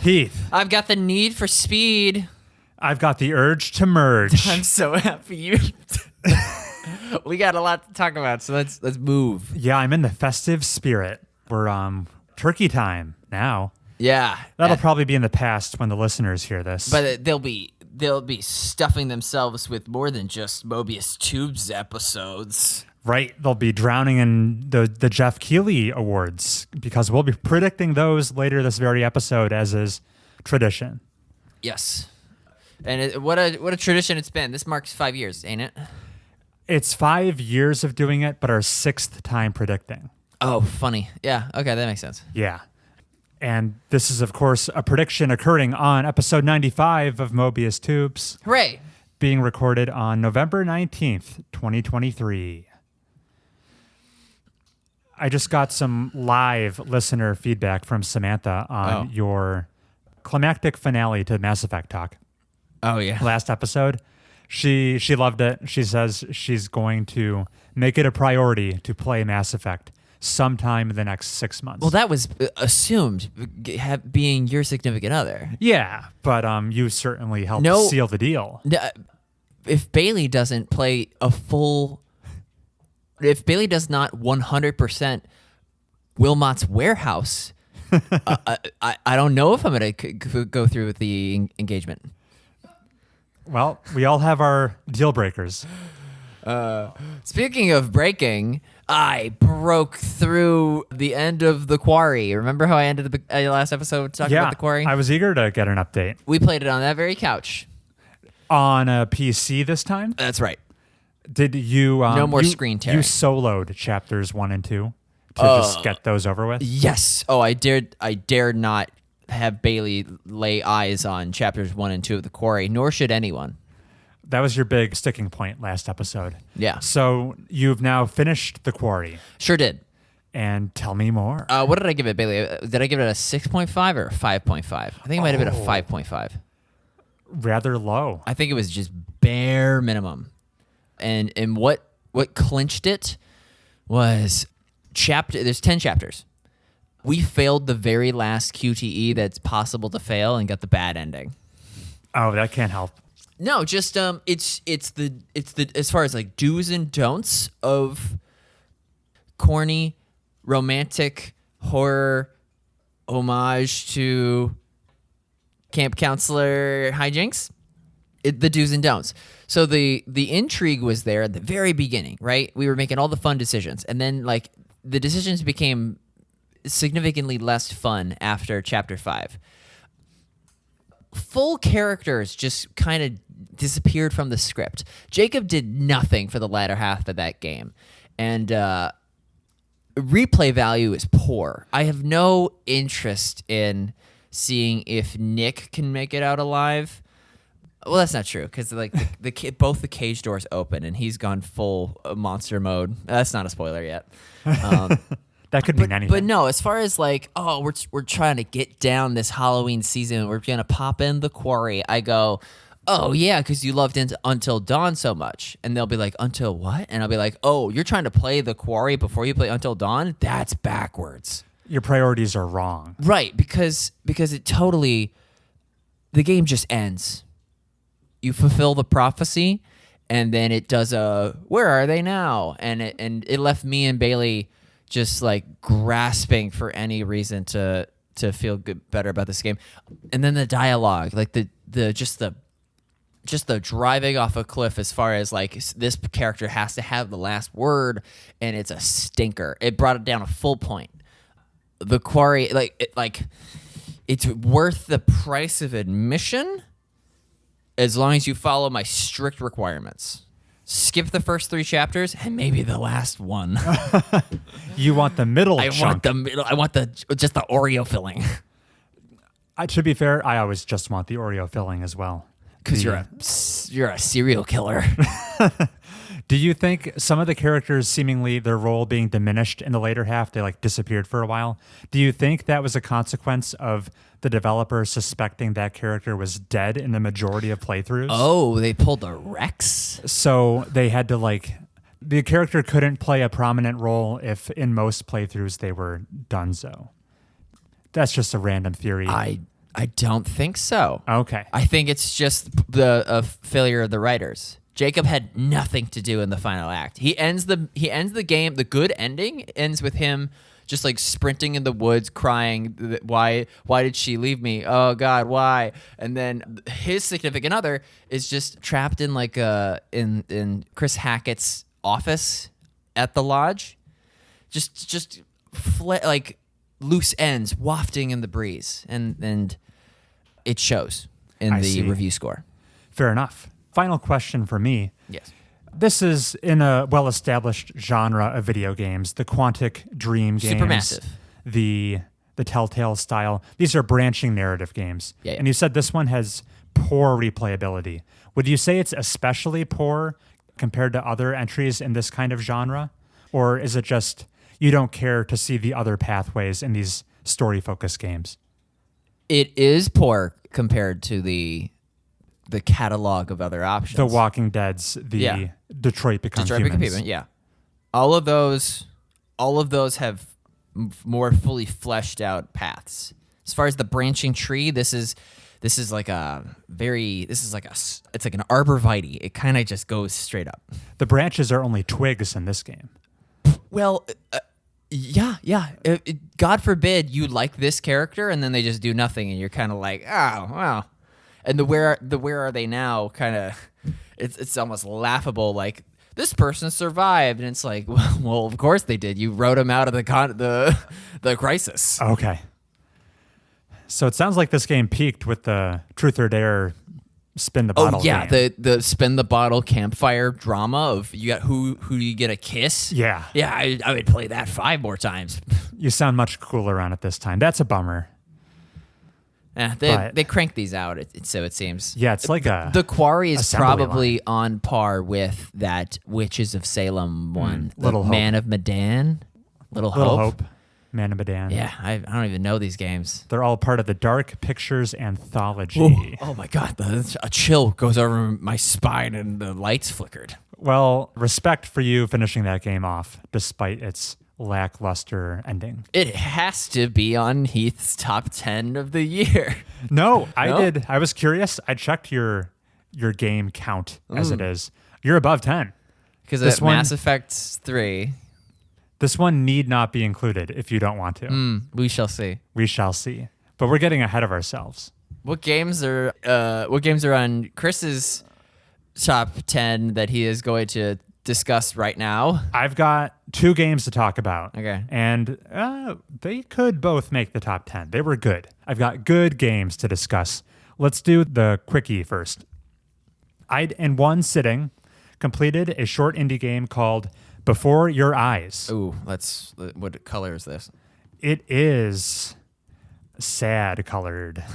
Heath. I've got the need for speed. I've got the urge to merge. I'm so happy. We got a lot to talk about, so let's move. Yeah, I'm in the festive spirit. We're turkey time now. Yeah. That'll probably be in the past when the listeners hear this. But they'll be stuffing themselves with more than just Mobius Tubes episodes. Right, they'll be drowning in the Jeff Keighley Awards because we'll be predicting those later this very episode, as is tradition. Yes. And what a tradition it's been. This marks 5 years, ain't it? It's 5 years of doing it, but our 6th time predicting. Oh, funny. Yeah, okay, that makes sense. Yeah. And this is, of course, a prediction occurring on episode 95 of Mobius Tubes. Hooray! Being recorded on November 19th, 2023. I just got some live listener feedback from Samantha on your climactic finale to Mass Effect Talk. Oh, yeah. Last episode. She loved it. She says she's going to make it a priority to play Mass Effect sometime in the next 6 months. Well, that was assumed, being your significant other. Yeah, but you certainly helped seal the deal. If Bailey doesn't play if Bailey does not 100% Wilmot's Warehouse, I don't know if I'm going to go through with the engagement. Well, we all have our deal breakers. Speaking of breaking, I broke through the end of the Quarry. Remember how I ended the last episode talking about the Quarry? I was eager to get an update. We played it on that very couch. On a PC this time? That's right. Did you... no more screen tearing. You soloed chapters 1 and 2 to just get those over with? Yes. Oh, I dared not have Bailey lay eyes on chapters 1 and 2 of the Quarry, nor should anyone. That was your big sticking point last episode. Yeah. So you've now finished the Quarry. Sure did. And tell me more. What did I give it, Bailey? Did I give it a 6.5 or a 5.5? I think it might have been a 5.5. Rather low. I think it was just bare minimum. And what clinched it was there's 10 chapters. We failed the very last QTE that's possible to fail and got the bad ending. Oh, that can't help. No, just it's the as far as like do's and don'ts of corny romantic horror homage to camp counselor hijinks. The do's and don'ts. So the intrigue was there at the very beginning, right? We were making all the fun decisions, and then like the decisions became significantly less fun after chapter 5. Full characters just kind of disappeared from the script. Jacob did nothing for the latter half of that game, and replay value is poor. I have no interest in seeing if Nick can make it out alive. Well, that's not true, because like both the cage doors open and he's gone full monster mode. That's not a spoiler yet. That could mean anything. But no, as far as like, we're trying to get down this Halloween season, we're gonna pop in the Quarry. I go, oh yeah, because you loved Until Dawn so much, and they'll be like, Until what? And I'll be like, oh, you're trying to play the Quarry before you play Until Dawn? That's backwards. Your priorities are wrong. Right, because it totally, the game just ends. You fulfill the prophecy, and then it does where are they now? And it left me and Bailey just like grasping for any reason to feel better about this game. And then the dialogue, like the driving off a cliff, as far as like this character has to have the last word, and it's a stinker. It brought it down a full point. The Quarry, it's worth the price of admission as long as you follow my strict requirements. Skip the first 3 chapters and maybe the last one. You want the middle chunk. Want the middle. I want just the Oreo filling. To be fair, I always just want the Oreo filling as well. Because you're a serial killer. Do you think some of the characters, seemingly their role being diminished in the later half, they like disappeared for a while? Do you think that was a consequence of the developer suspecting that character was dead in the majority of playthroughs? Oh, they pulled a Rex? So they had to the character couldn't play a prominent role if in most playthroughs they were donezo. That's just a random theory. I I don't think so. Okay. I think it's just a failure of the writers. Jacob had nothing to do in the final act. He ends the game. The good ending ends with him just like sprinting in the woods, crying. Why did she leave me? Oh God, why? And then his significant other is just trapped in like in Chris Hackett's office at the lodge, just like loose ends wafting in the breeze, and it shows in I the see. review score. Fair enough. Final question for me. Yes. This is in a well-established genre of video games, the Quantic Dream games. Supermassive. The Telltale style. These are branching narrative games. Yeah. And you said this one has poor replayability. Would you say it's especially poor compared to other entries in this kind of genre? Or is it just you don't care to see the other pathways in these story-focused games? It is poor compared to the catalog of other options. The Walking Dead's, Yeah. Detroit Become Humans. Yeah. All of those have more fully fleshed out paths. As far as the branching tree, this is like an arborvitae. It kind of just goes straight up. The branches are only twigs in this game. Well, yeah. God forbid you like this character and then they just do nothing and you're kind of like, oh, wow. And the where are they now kind of, it's almost laughable. Like, this person survived, and it's like, well, of course they did. You wrote them out of the crisis. Okay. So it sounds like this game peaked with the Truth or Dare spin the bottle. Oh yeah, game. the spin the bottle campfire drama of you got who do you get a kiss? Yeah. Yeah, I would play that 5 more times. You sound much cooler on it this time. That's a bummer. Yeah, they crank these out, so it seems. Yeah, it's like the Quarry is assembly probably line. on par with that Witches of Salem one, Little Hope. Man of Medan, Little Little Hope. Hope, Man of Medan. Yeah, I don't even know these games. They're all part of the Dark Pictures Anthology. Oh my God, a chill goes over my spine and the lights flickered. Well, respect for you finishing that game off, despite its lackluster ending. It has to be on Heath's top 10 of the year. No, I No? did. I was curious. I checked your game count as it is. You're above 10. Because This of one- Mass Effect 3. This one need not be included if you don't want to. We shall see. We shall see. But we're getting ahead of ourselves. What games are on Chris's top 10 that he is going to discuss right now? I've got 2 games to talk about. Okay. And they could both make the top 10. They were good. I've got good games to discuss. Let's do the quickie first. I, in one sitting, completed a short indie game called Before Your Eyes. Ooh, what color is this? It is sad colored.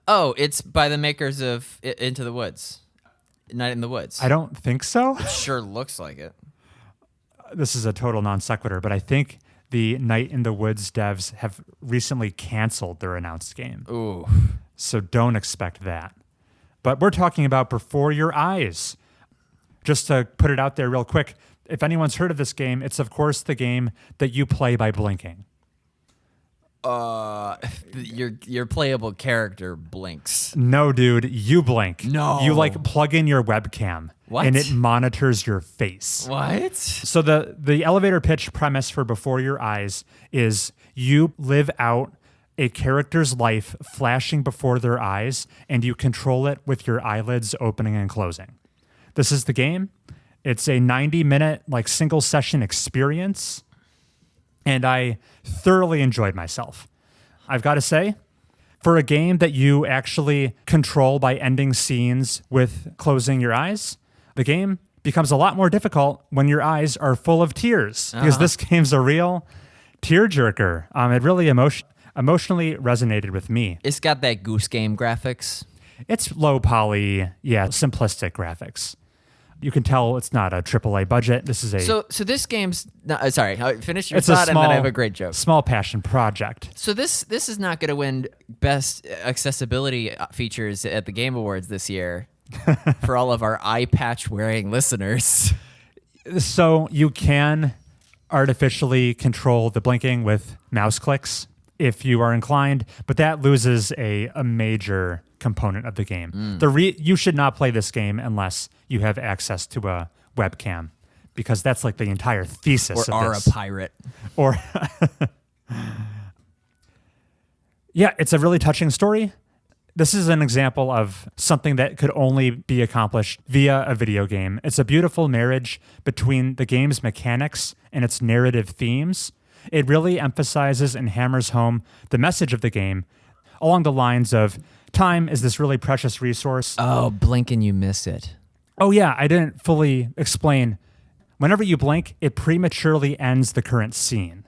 Oh, it's by the makers of Into the Woods. Night in the Woods. I don't think so. Sure looks like it. This is a total non sequitur, but I think the Night in the Woods devs have recently canceled their announced game. Ooh. So don't expect that. But we're talking about Before Your Eyes. Just to put it out there real quick, if anyone's heard of this game, it's of course the game that you play by blinking. Your playable character blinks. No, dude, you blink. No. You like plug in your webcam. What? And it monitors your face. What? So the elevator pitch premise for Before Your Eyes is you live out a character's life flashing before their eyes, and you control it with your eyelids opening and closing. This is the game. It's a 90-minute like single session experience, and I thoroughly enjoyed myself. I've got to say, for a game that you actually control by ending scenes with closing your eyes, the game becomes a lot more difficult when your eyes are full of tears, because this game's a real tearjerker. It really emotionally resonated with me. It's got that Goose Game graphics. It's low poly, simplistic graphics. You can tell it's not a AAA budget. This is a So this game's not, sorry. Finish your it's a thought, small, and then I have a great joke. small passion project. So this is not going to win best accessibility features at the Game Awards this year for all of our eye patch wearing listeners. So you can artificially control the blinking with mouse clicks. if you are inclined, but that loses a major component of the game. You should not play this game unless you have access to a webcam, because that's like the entire thesis Or of are this. a pirate. Or yeah, it's a really touching story. This is an example of something that could only be accomplished via a video game. It's a beautiful marriage between the game's mechanics and its narrative themes. It really emphasizes and hammers home the message of the game along the lines of time is this really precious resource. Oh, blink and you miss it. Oh yeah, I didn't fully explain. Whenever you blink, it prematurely ends the current scene.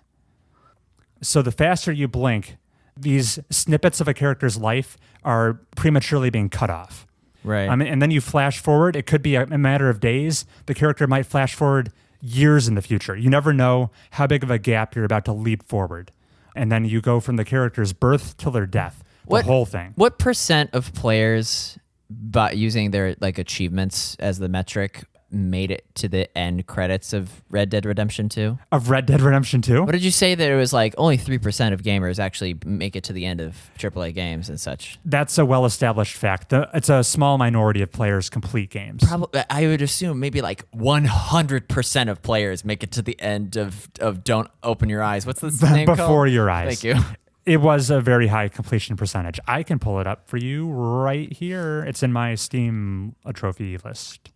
So the faster you blink, these snippets of a character's life are prematurely being cut off. Right. And then you flash forward. It could be a matter of days. The character might flash forward years in the future. You never know how big of a gap you're about to leap forward. And then you go from the character's birth till their death. The whole thing. What percent of players, by using their like achievements as the metric, made it to the end credits of Red Dead Redemption 2? Of Red Dead Redemption 2? What did you say that it was like only 3% of gamers actually make it to the end of AAA games and such? That's a well-established fact. It's a small minority of players complete games. Probably, I would assume maybe like 100% of players make it to the end of Don't Open Your Eyes. What's this name called? Before Your Eyes. Thank you. It was a very high completion percentage. I can pull it up for you right here. It's in my Steam trophy list.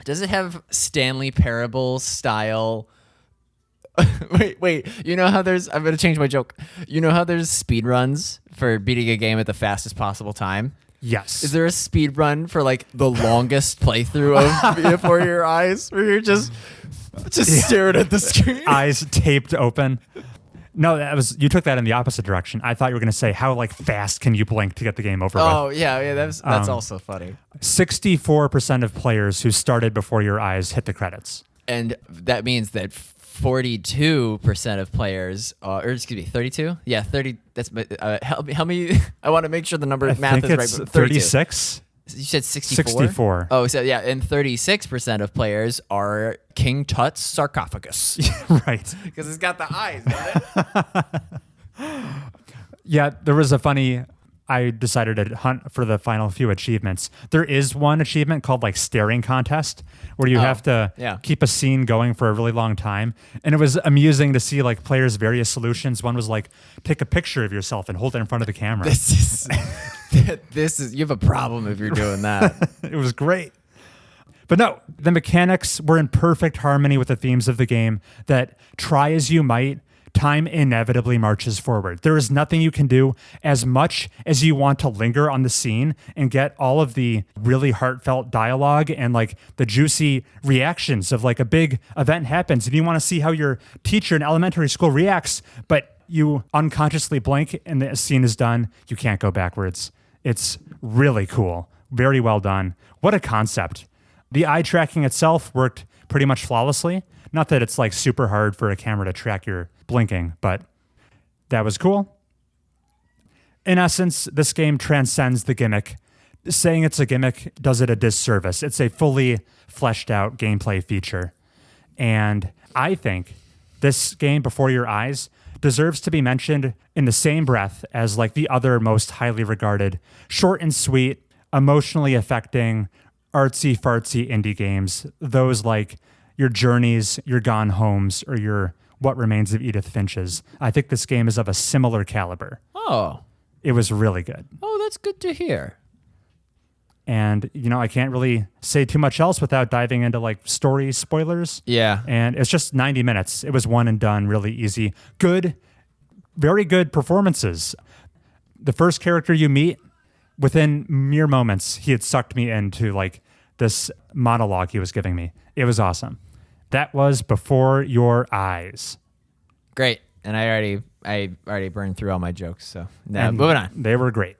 Does it have Stanley Parable style? Wait. You know how there's... I'm going to change my joke. You know how there's speed runs for beating a game at the fastest possible time? Yes. Is there a speed run for like the longest playthrough of Before Your Eyes where you're just staring at the screen? Eyes taped open. No, you took that in the opposite direction. I thought you were going to say how like fast can you blink to get the game over with. Oh, yeah, that's also funny. 64% of players who started Before Your Eyes hit the credits. And that means that 42% of players, or excuse me, 32? Yeah, 30. That's help me. I want to make sure the math is right. It's 36. You said 64? 64. Oh, so yeah, and 36% of players are King Tut's sarcophagus. Right. Because it's got the eyes, doesn't it? Yeah, there was I decided to hunt for the final few achievements. There is one achievement called like Staring Contest where you have to keep a scene going for a really long time. And it was amusing to see like players' various solutions. One was like, take a picture of yourself and hold it in front of the camera. This is you have a problem if you're doing that. It was great. But no, the mechanics were in perfect harmony with the themes of the game that try as you might, time inevitably marches forward. There is nothing you can do as much as you want to linger on the scene and get all of the really heartfelt dialogue and like the juicy reactions of like a big event happens and you want to see how your teacher in elementary school reacts, but you unconsciously blink and the scene is done. You can't go backwards. It's really cool. Very well done. What a concept. The eye tracking itself worked pretty much flawlessly. Not that it's like super hard for a camera to track your blinking, but that was cool. In essence, this game transcends the gimmick. Saying it's a gimmick does it a disservice. It's a fully fleshed out gameplay feature. And I think this game, Before Your Eyes, deserves to be mentioned in the same breath as like the other most highly regarded, short and sweet, emotionally affecting, artsy fartsy indie games. Those like your Journeys, your Gone Homes, or your What Remains of Edith Finch's. I think this game is of a similar caliber. Oh. It was really good. Oh, that's good to hear. And, I can't really say too much else without diving into like story spoilers. Yeah. And it's just 90 minutes. It was one and done, really easy. Good, very good performances. The first character you meet, within mere moments, he had sucked me into like this monologue he was giving me. It was awesome. That was Before Your Eyes. Great. And I already burned through all my jokes, so now moving on. They were great.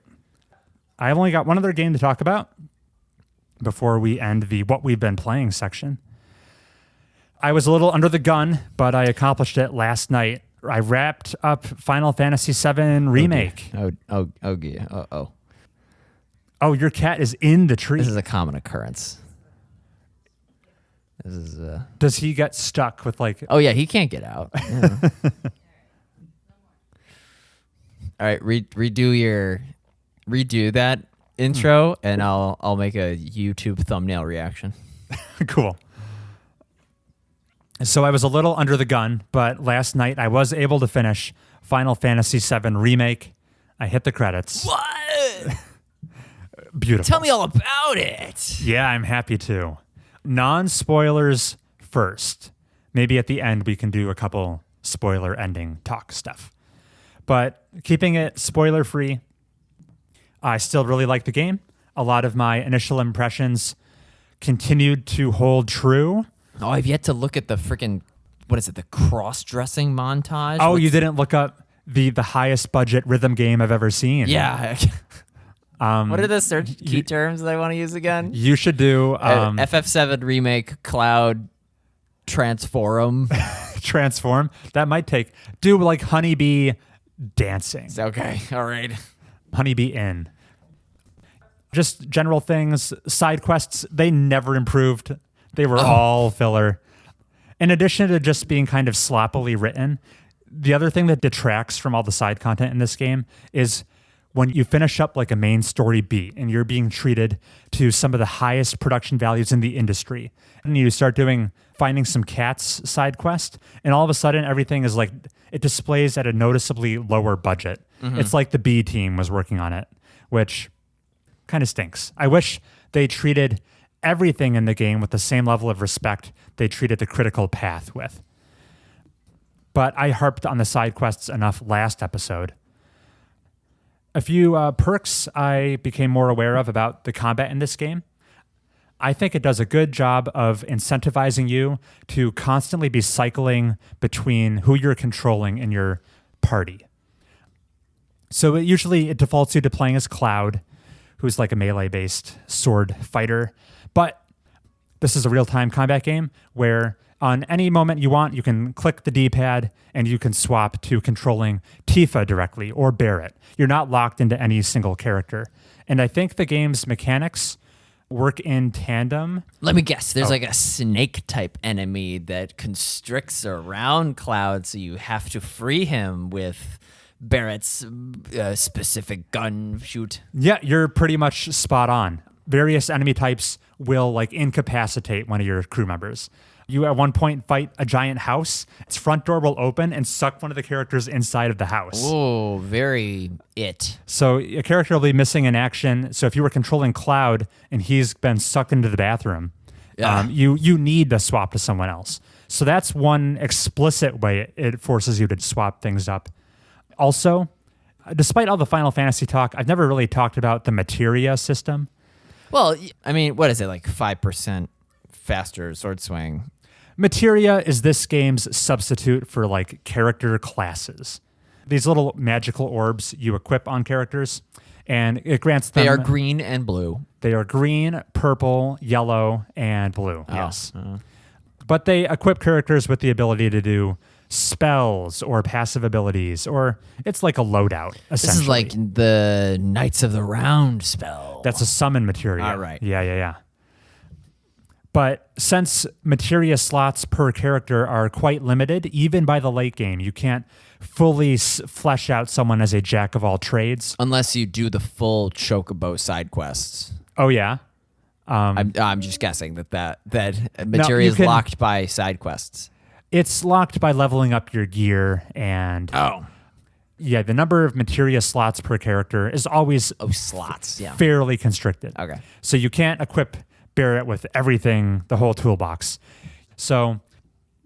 I've only got one other game to talk about before we end the what we've been playing section. I was a little under the gun, but I accomplished it last night. I wrapped up Final Fantasy VII Remake. Oh, your cat is in the tree. This is a common occurrence. Does he get stuck with like... Oh, yeah, he can't get out. Yeah. All right, redo that intro, and I'll make a YouTube thumbnail reaction. Cool. So I was a little under the gun, but last night I was able to finish Final Fantasy VII Remake. I hit the credits. What? Beautiful. Tell me all about it. Yeah, I'm happy to. Non-spoilers first. Maybe at the end we can do a couple spoiler ending talk stuff. But keeping it spoiler-free, I still really like the game. A lot of my initial impressions continued to hold true. Oh, I've yet to look at the freaking, what is it, the cross-dressing montage? Oh, you didn't look up the highest budget rhythm game I've ever seen. Yeah. What are the search key terms that I want to use again? You should do FF7 Remake Cloud Transform. Transform. That might do like Honeybee dancing. Okay, all right. Honeybee Inn. Just general things. Side quests, they never improved. They were all filler. In addition to just being kind of sloppily written, the other thing that detracts from all the side content in this game is when you finish up like a main story beat and you're being treated to some of the highest production values in the industry, and you start finding some cats side quest, and all of a sudden everything is like, it displays at a noticeably lower budget. Mm-hmm. It's like the B team was working on it, which kind of stinks. I wish they treated everything in the game with the same level of respect they treated the critical path with. But I harped on the side quests enough last episode. A few perks I became more aware of about the combat in this game. I think it does a good job of incentivizing you to constantly be cycling between who you're controlling in your party. So it defaults you to playing as Cloud, who's like a melee-based sword fighter. But this is a real-time combat game where on any moment you want, you can click the D-pad and you can swap to controlling Tifa directly or Barrett. You're not locked into any single character. And I think the game's mechanics work in tandem. Let me guess. There's like a snake-type enemy that constricts around Cloud, so you have to free him with Barrett's specific gun shoot. Yeah, you're pretty much spot on. Various enemy types will like incapacitate one of your crew members. You at one point fight a giant house. Its front door will open and suck one of the characters inside of the house. Oh, very it. So a character will be missing in action. So if you were controlling Cloud and he's been sucked into the bathroom, you need to swap to someone else. So that's one explicit way it forces you to swap things up. Also, despite all the Final Fantasy talk, I've never really talked about the materia system. Well, I mean, what is it, like 5% faster sword swing? Materia is this game's substitute for like character classes. These little magical orbs you equip on characters, and it grants them... They are green and blue. They are green, purple, yellow, and blue, yes. But they equip characters with the ability to do spells or passive abilities, or it's like a loadout, essentially. This is like the Knights of the Round spell. That's a summon materia. All right. Yeah. But since materia slots per character are quite limited, even by the late game, you can't fully flesh out someone as a jack of all trades. Unless you do the full Chocobo side quests. Oh, yeah? I'm just guessing that materia is locked by side quests. It's locked by leveling up your gear, and yeah, the number of materia slots per character is always fairly constricted. Okay. So you can't equip Barrett with everything, the whole toolbox. So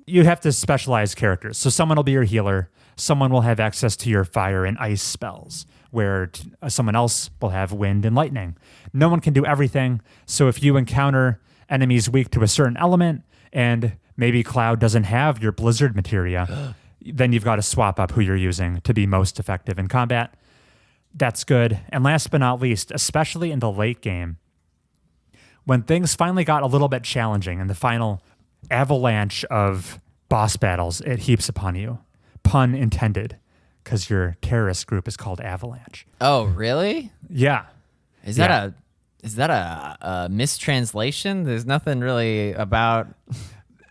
you have to specialize characters. So someone will be your healer, someone will have access to your fire and ice spells, where someone else will have wind and lightning. No one can do everything, so if you encounter enemies weak to a certain element, and maybe Cloud doesn't have your blizzard materia, then you've got to swap up who you're using to be most effective in combat. That's good. And last but not least, especially in the late game, when things finally got a little bit challenging and the final avalanche of boss battles it heaps upon you, pun intended, because your terrorist group is called Avalanche. Oh, really? Yeah. Is that a mistranslation? There's nothing really about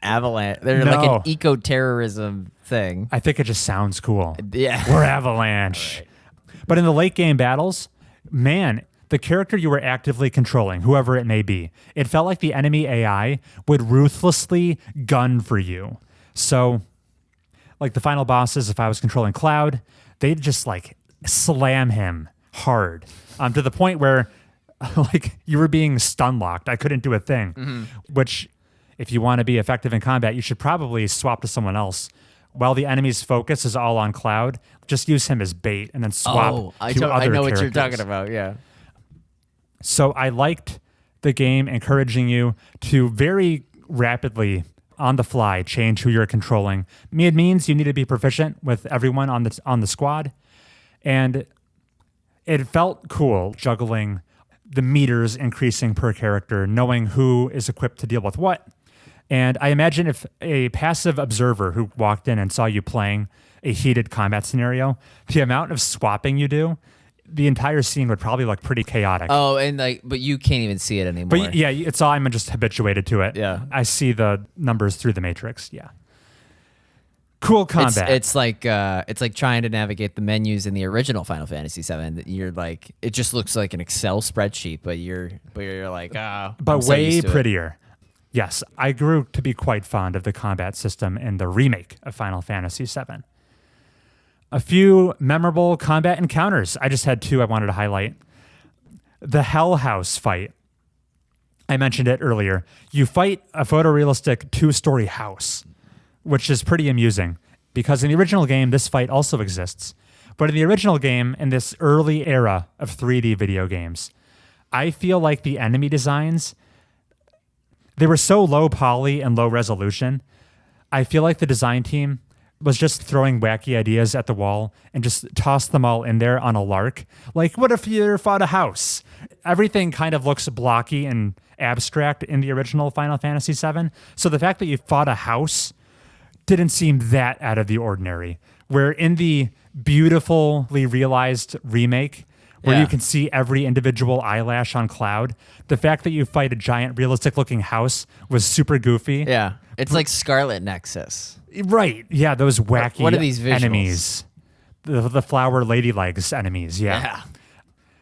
Avalanche. They're like an eco-terrorism thing. I think it just sounds cool. Yeah. We're Avalanche. Right. But in the late game battles, man, the character you were actively controlling, whoever it may be, it felt like the enemy AI would ruthlessly gun for you. So, like the final bosses, if I was controlling Cloud, they'd just like slam him hard to the point where like you were being stun locked. I couldn't do a thing, which if you want to be effective in combat, you should probably swap to someone else. While the enemy's focus is all on Cloud, just use him as bait and then swap I to other I know characters. what you're talking about. Yeah. So I liked the game encouraging you to very rapidly, on the fly, change who you're controlling. It means you need to be proficient with everyone on the squad, and it felt cool juggling the meters increasing per character, knowing who is equipped to deal with what. And I imagine if a passive observer who walked in and saw you playing a heated combat scenario, the amount of swapping you do, the entire scene would probably look pretty chaotic. Oh, and but you can't even see it anymore. But yeah, it's all, I'm just habituated to it. Yeah. I see the numbers through the matrix. Yeah. Cool combat. It's like trying to navigate the menus in the original Final Fantasy VII. You're like, it just looks like an Excel spreadsheet, but you're like, but I'm so way used to it. prettier. Yes, I grew to be quite fond of the combat system in the remake of Final Fantasy VII. A few memorable combat encounters. I just had two I wanted to highlight. The Hell House fight. I mentioned it earlier. You fight a photorealistic 2-story house, which is pretty amusing because in the original game, this fight also exists. But in the original game, in this early era of 3D video games, I feel like the enemy designs, they were so low poly and low resolution. I feel like the design team was just throwing wacky ideas at the wall and just tossed them all in there on a lark. Like, what if you fought a house? Everything kind of looks blocky and abstract in the original Final Fantasy VII. So the fact that you fought a house didn't seem that out of the ordinary. Where in the beautifully realized remake, where you can see every individual eyelash on Cloud, the fact that you fight a giant realistic looking house was super goofy. Yeah. It's like Scarlet Nexus. Right. Yeah, those wacky What are these visuals? enemies. The flower ladylegs enemies. Yeah.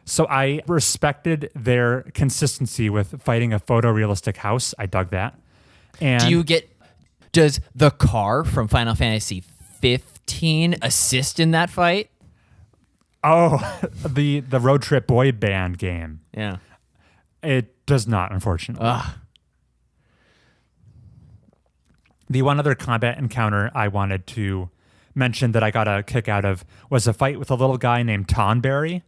So I respected their consistency with fighting a photorealistic house. I dug that. And does the car from Final Fantasy 15 assist in that fight? Oh, the road trip boy band game. Yeah. It does not, unfortunately. Ugh. The one other combat encounter I wanted to mention that I got a kick out of was a fight with a little guy named Tonberry.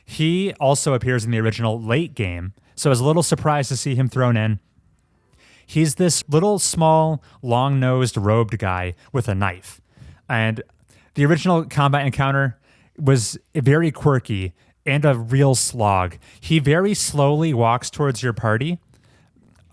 He also appears in the original late game, so I was a little surprised to see him thrown in. He's this little, small, long-nosed, robed guy with a knife. And the original combat encounter was very quirky and a real slog. He very slowly walks towards your party,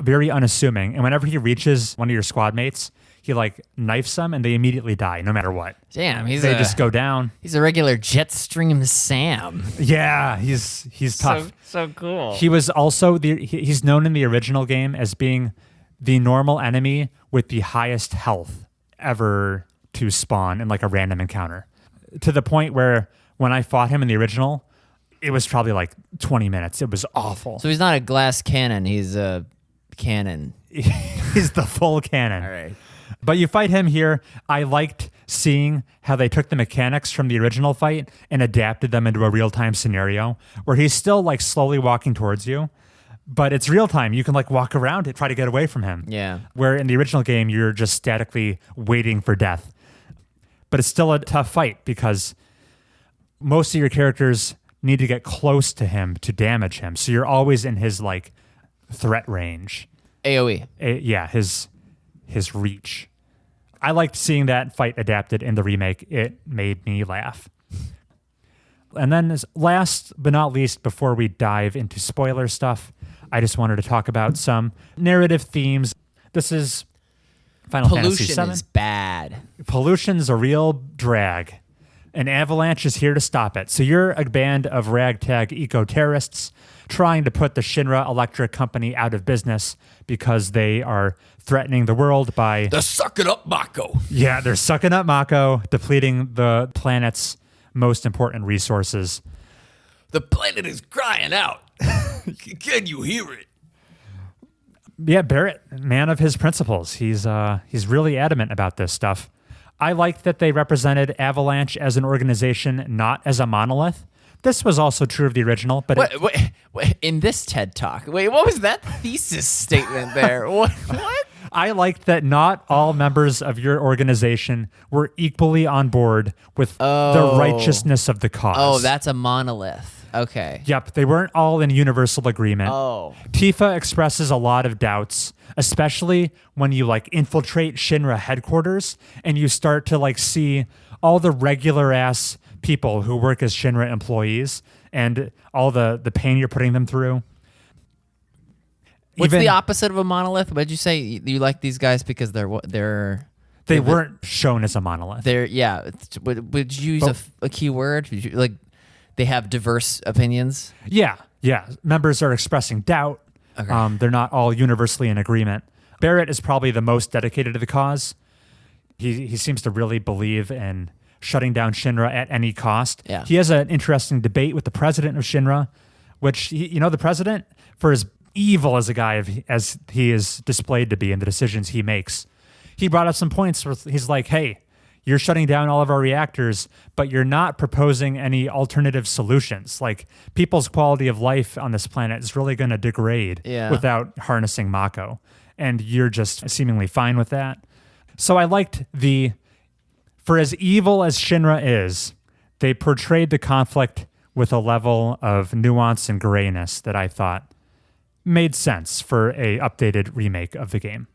very unassuming. And whenever he reaches one of your squad mates, he like knifes them and they immediately die no matter what. Damn, they just go down. He's a regular Jetstream Sam. Yeah, he's tough. So cool. He was also he's known in the original game as being the normal enemy with the highest health ever to spawn in like a random encounter. To the point where when I fought him in the original, it was probably like 20 minutes. It was awful. So he's not a glass cannon, he's a cannon. He's the full cannon. All right. But you fight him here. I liked seeing how they took the mechanics from the original fight and adapted them into a real-time scenario where he's still like slowly walking towards you, but it's real time. You can like walk around it, try to get away from him. Yeah. Where in the original game, you're just statically waiting for death. But it's still a tough fight because most of your characters need to get close to him to damage him. So you're always in his like threat range. AoE. Yeah, his reach. I liked seeing that fight adapted in the remake. It made me laugh. And then last but not least, before we dive into spoiler stuff, I just wanted to talk about some narrative themes. This is Final Fantasy VII. Pollution is bad. Pollution's a real drag. An avalanche is here to stop it. So you're a band of ragtag eco-terrorists trying to put the Shinra Electric Company out of business because they are threatening the world by... They're sucking up Mako. Yeah, they're sucking up Mako, depleting the planet's most important resources. The planet is crying out. Can you hear it? Yeah, Barrett, man of his principles. He's really adamant about this stuff. I liked that they represented Avalanche as an organization, not as a monolith. This was also true of the original, but Wait, in this TED Talk, what was that thesis statement there? What? I liked that not all members of your organization were equally on board with the righteousness of the cause. Oh, that's a monolith. Okay. Yep, they weren't all in universal agreement. Oh. Tifa expresses a lot of doubts, especially when you infiltrate Shinra headquarters and you start to see all the regular ass people who work as Shinra employees and all the pain you're putting them through. What's the opposite of a monolith? What did you say? You like these guys because they weren't shown as a monolith. Would you use a key word? They have diverse opinions? Yeah. Members are expressing doubt. Okay. They're not all universally in agreement. Barrett is probably the most dedicated to the cause. He seems to really believe in shutting down Shinra at any cost. Yeah. He has an interesting debate with the president of Shinra, which, the president, for as evil as a guy as he is displayed to be in the decisions he makes, he brought up some points where he's like, hey, you're shutting down all of our reactors, but you're not proposing any alternative solutions. People's quality of life on this planet is really going to degrade without harnessing Mako. And you're just seemingly fine with that. So I liked for as evil as Shinra is, they portrayed the conflict with a level of nuance and grayness that I thought made sense for a updated remake of the game.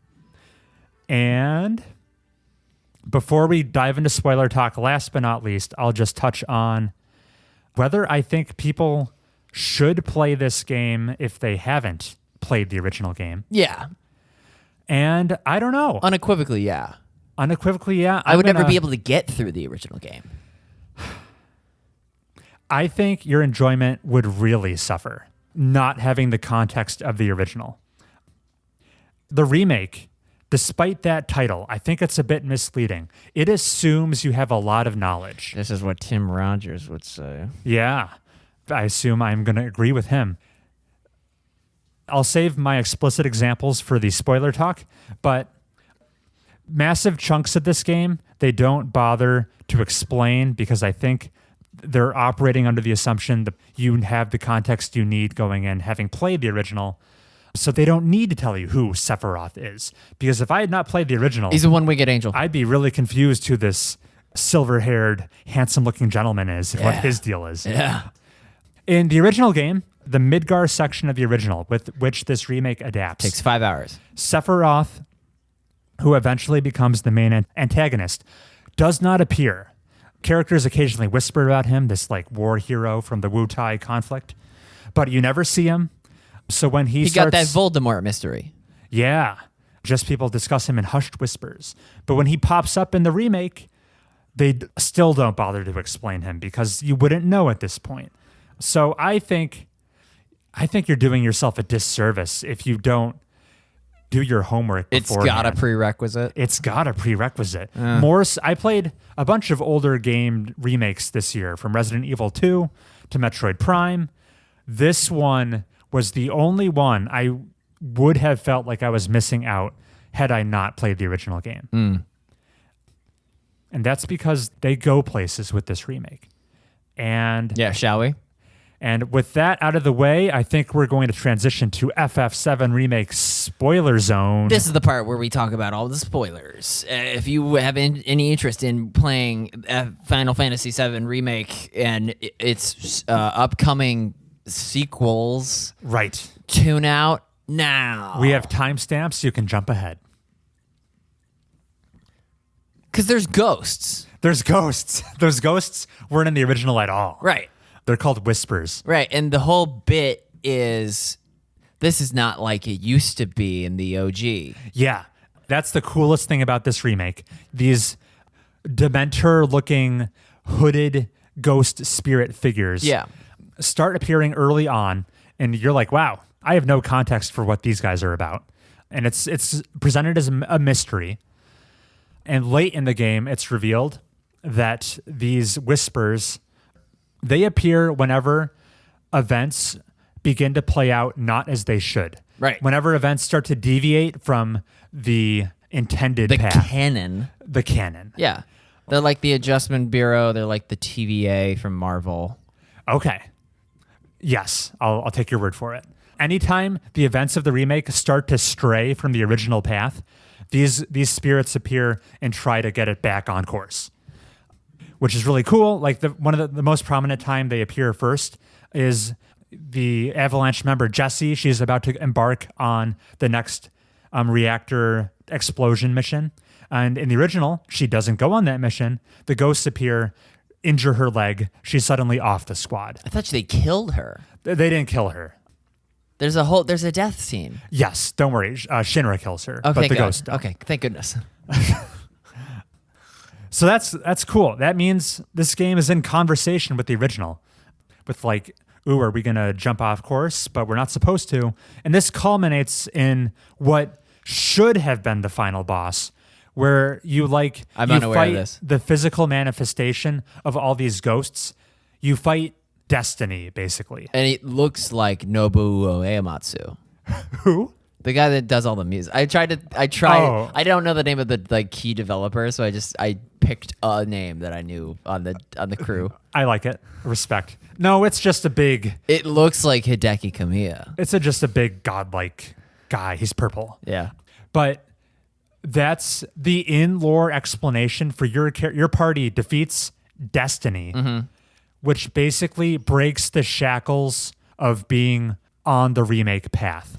And before we dive into spoiler talk, last but not least, I'll just touch on whether I think people should play this game if they haven't played the original game. Yeah. And I don't know. Unequivocally, yeah. I would never be able to get through the original game. I think your enjoyment would really suffer not having the context of the original. The remake, despite that title, I think it's a bit misleading. It assumes you have a lot of knowledge. This is what Tim Rogers would say. Yeah, I assume I'm going to agree with him. I'll save my explicit examples for the spoiler talk, but massive chunks of this game, they don't bother to explain because I think they're operating under the assumption that you have the context you need going in, having played the original. So they don't need to tell you who Sephiroth is. Because if I had not played the original, he's a one-winged angel. I'd be really confused who this silver-haired, handsome-looking gentleman is and what his deal is. Yeah. In the original game, the Midgar section of the original, with which this remake adapts, Takes 5 hours. Sephiroth, who eventually becomes the main antagonist, does not appear. Characters occasionally whisper about him, this war hero from the Wu-Tai conflict, but you never see him. So when he got that Voldemort mystery. Yeah, just people discuss him in hushed whispers. But when he pops up in the remake, they still don't bother to explain him because you wouldn't know at this point. So I think you're doing yourself a disservice if you don't do your homework beforehand. It's got a prerequisite. It's got a prerequisite. I played a bunch of older game remakes this year, from Resident Evil 2 to Metroid Prime. This one was the only one I would have felt like I was missing out had I not played the original game. And that's because they go places with this remake. And yeah, shall we? And with that out of the way, I think we're going to transition to FF7 Remake Spoiler Zone. This is the part where we talk about all the spoilers. If you have any interest in playing Final Fantasy VII Remake and its upcoming sequels, right, tune out now. We have timestamps. You can jump ahead. Because there's ghosts. There's ghosts. Those ghosts weren't in the original at all. Right. They're called whispers. Right, and the whole bit is this is not like it used to be in the OG. Yeah, that's the coolest thing about this remake. These Dementor-looking hooded ghost spirit figures start appearing early on, and you're like, wow, I have no context for what these guys are about. And it's presented as a mystery. And late in the game, it's revealed that these whispers They appear whenever events begin to play out not as they should. Right. Whenever events start to deviate from the intended The path. canon. The canon. Yeah. They're like the Adjustment Bureau. They're like the TVA from Marvel. Okay. Yes, I'll take your word for it. Anytime the events of the remake start to stray from the original path, these spirits appear and try to get it back on course, which is really cool. Like one of the most prominent time they appear first is the Avalanche member Jessie. She's about to embark on the next reactor explosion mission. And in the original, she doesn't go on that mission. The ghosts appear, injure her leg. She's suddenly off the squad. I thought they killed her. They didn't kill her. There's a death scene. Yes, don't worry. Shinra kills her, Okay, but the good. ghost don't. Okay, thank goodness. So that's cool. That means this game is in conversation with the original, with like, ooh, are we gonna jump off course? But we're not supposed to. And this culminates in what should have been the final boss, where you fight unaware of this. the physical manifestation of all these ghosts. You fight destiny, basically. And it looks like Nobuo Uematsu. Who? The guy that does all the music. I tried. Oh. I don't know the name of the key developer, so I picked a name that I knew on the crew. I like it. Respect. No, it's just a big. It looks like Hideki Kamiya. It's just a big godlike guy. He's purple. Yeah. But that's the in-lore explanation for your party defeats destiny, which basically breaks the shackles of being on the remake path.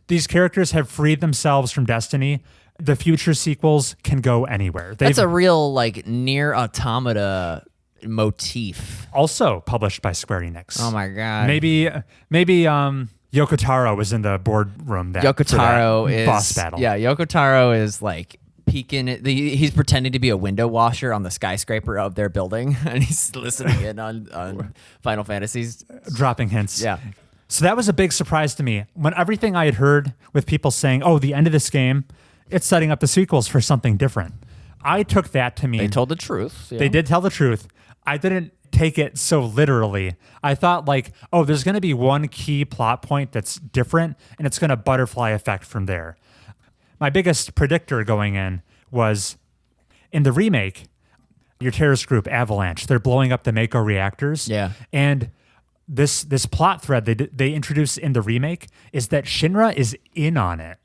These characters have freed themselves from destiny. The future sequels can go anywhere. That's a real like near automata motif. Also published by Square Enix. Oh my god. Maybe Yoko Taro was in the boardroom for Yoko Taro that is boss battle. Yeah, Yoko Taro is like peeking. He's pretending to be a window washer on the skyscraper of their building, and he's listening in on Final Fantasies. Dropping hints. Yeah. So that was a big surprise to me. When everything I had heard with people saying, oh, the end of this game, it's setting up the sequels for something different. I took that to mean They told the truth. Yeah. They did tell the truth. I didn't take it so literally. I thought like, oh, there's going to be one key plot point that's different, and it's going to butterfly effect from there. My biggest predictor going in was in the remake, your terrorist group, Avalanche, they're blowing up the Mako reactors. Yeah. And this plot thread they introduced in the remake is that Shinra is in on it.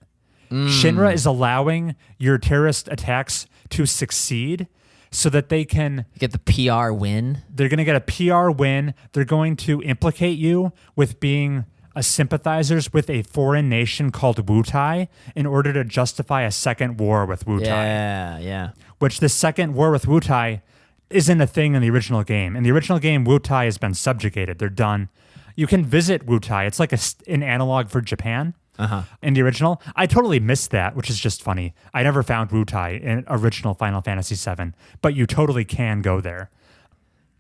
Shinra is allowing your terrorist attacks to succeed so that they can get the PR win. They're going to get a PR win. They're going to implicate you with being sympathizers with a foreign nation called Wutai in order to justify a second war with Wutai. Yeah. Which the second war with Wutai isn't a thing in the original game. In the original game, Wutai has been subjugated. They're done. You can visit Wutai. It's like an analog for Japan. In the original, I totally missed that, which is just funny. I never found Wutai in original Final Fantasy VII, but you totally can go there.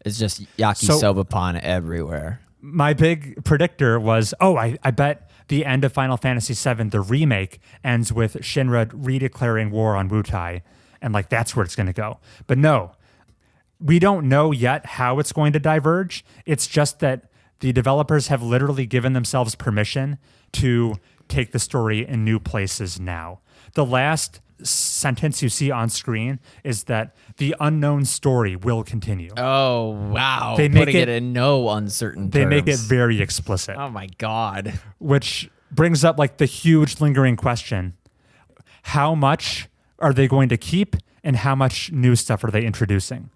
It's just yakisoba pan everywhere. My big predictor was, I bet the end of Final Fantasy VII, the remake, ends with Shinra redeclaring war on Wutai, and like that's where it's going to go. But no, we don't know yet how it's going to diverge. It's just that the developers have literally given themselves permission to take the story in new places now. The last sentence you see on screen is that the unknown story will continue. Oh, wow. They make Putting it in no uncertain terms. They make it very explicit. Oh, my God. Which brings up like the huge lingering question. How much are they going to keep and how much new stuff are they introducing?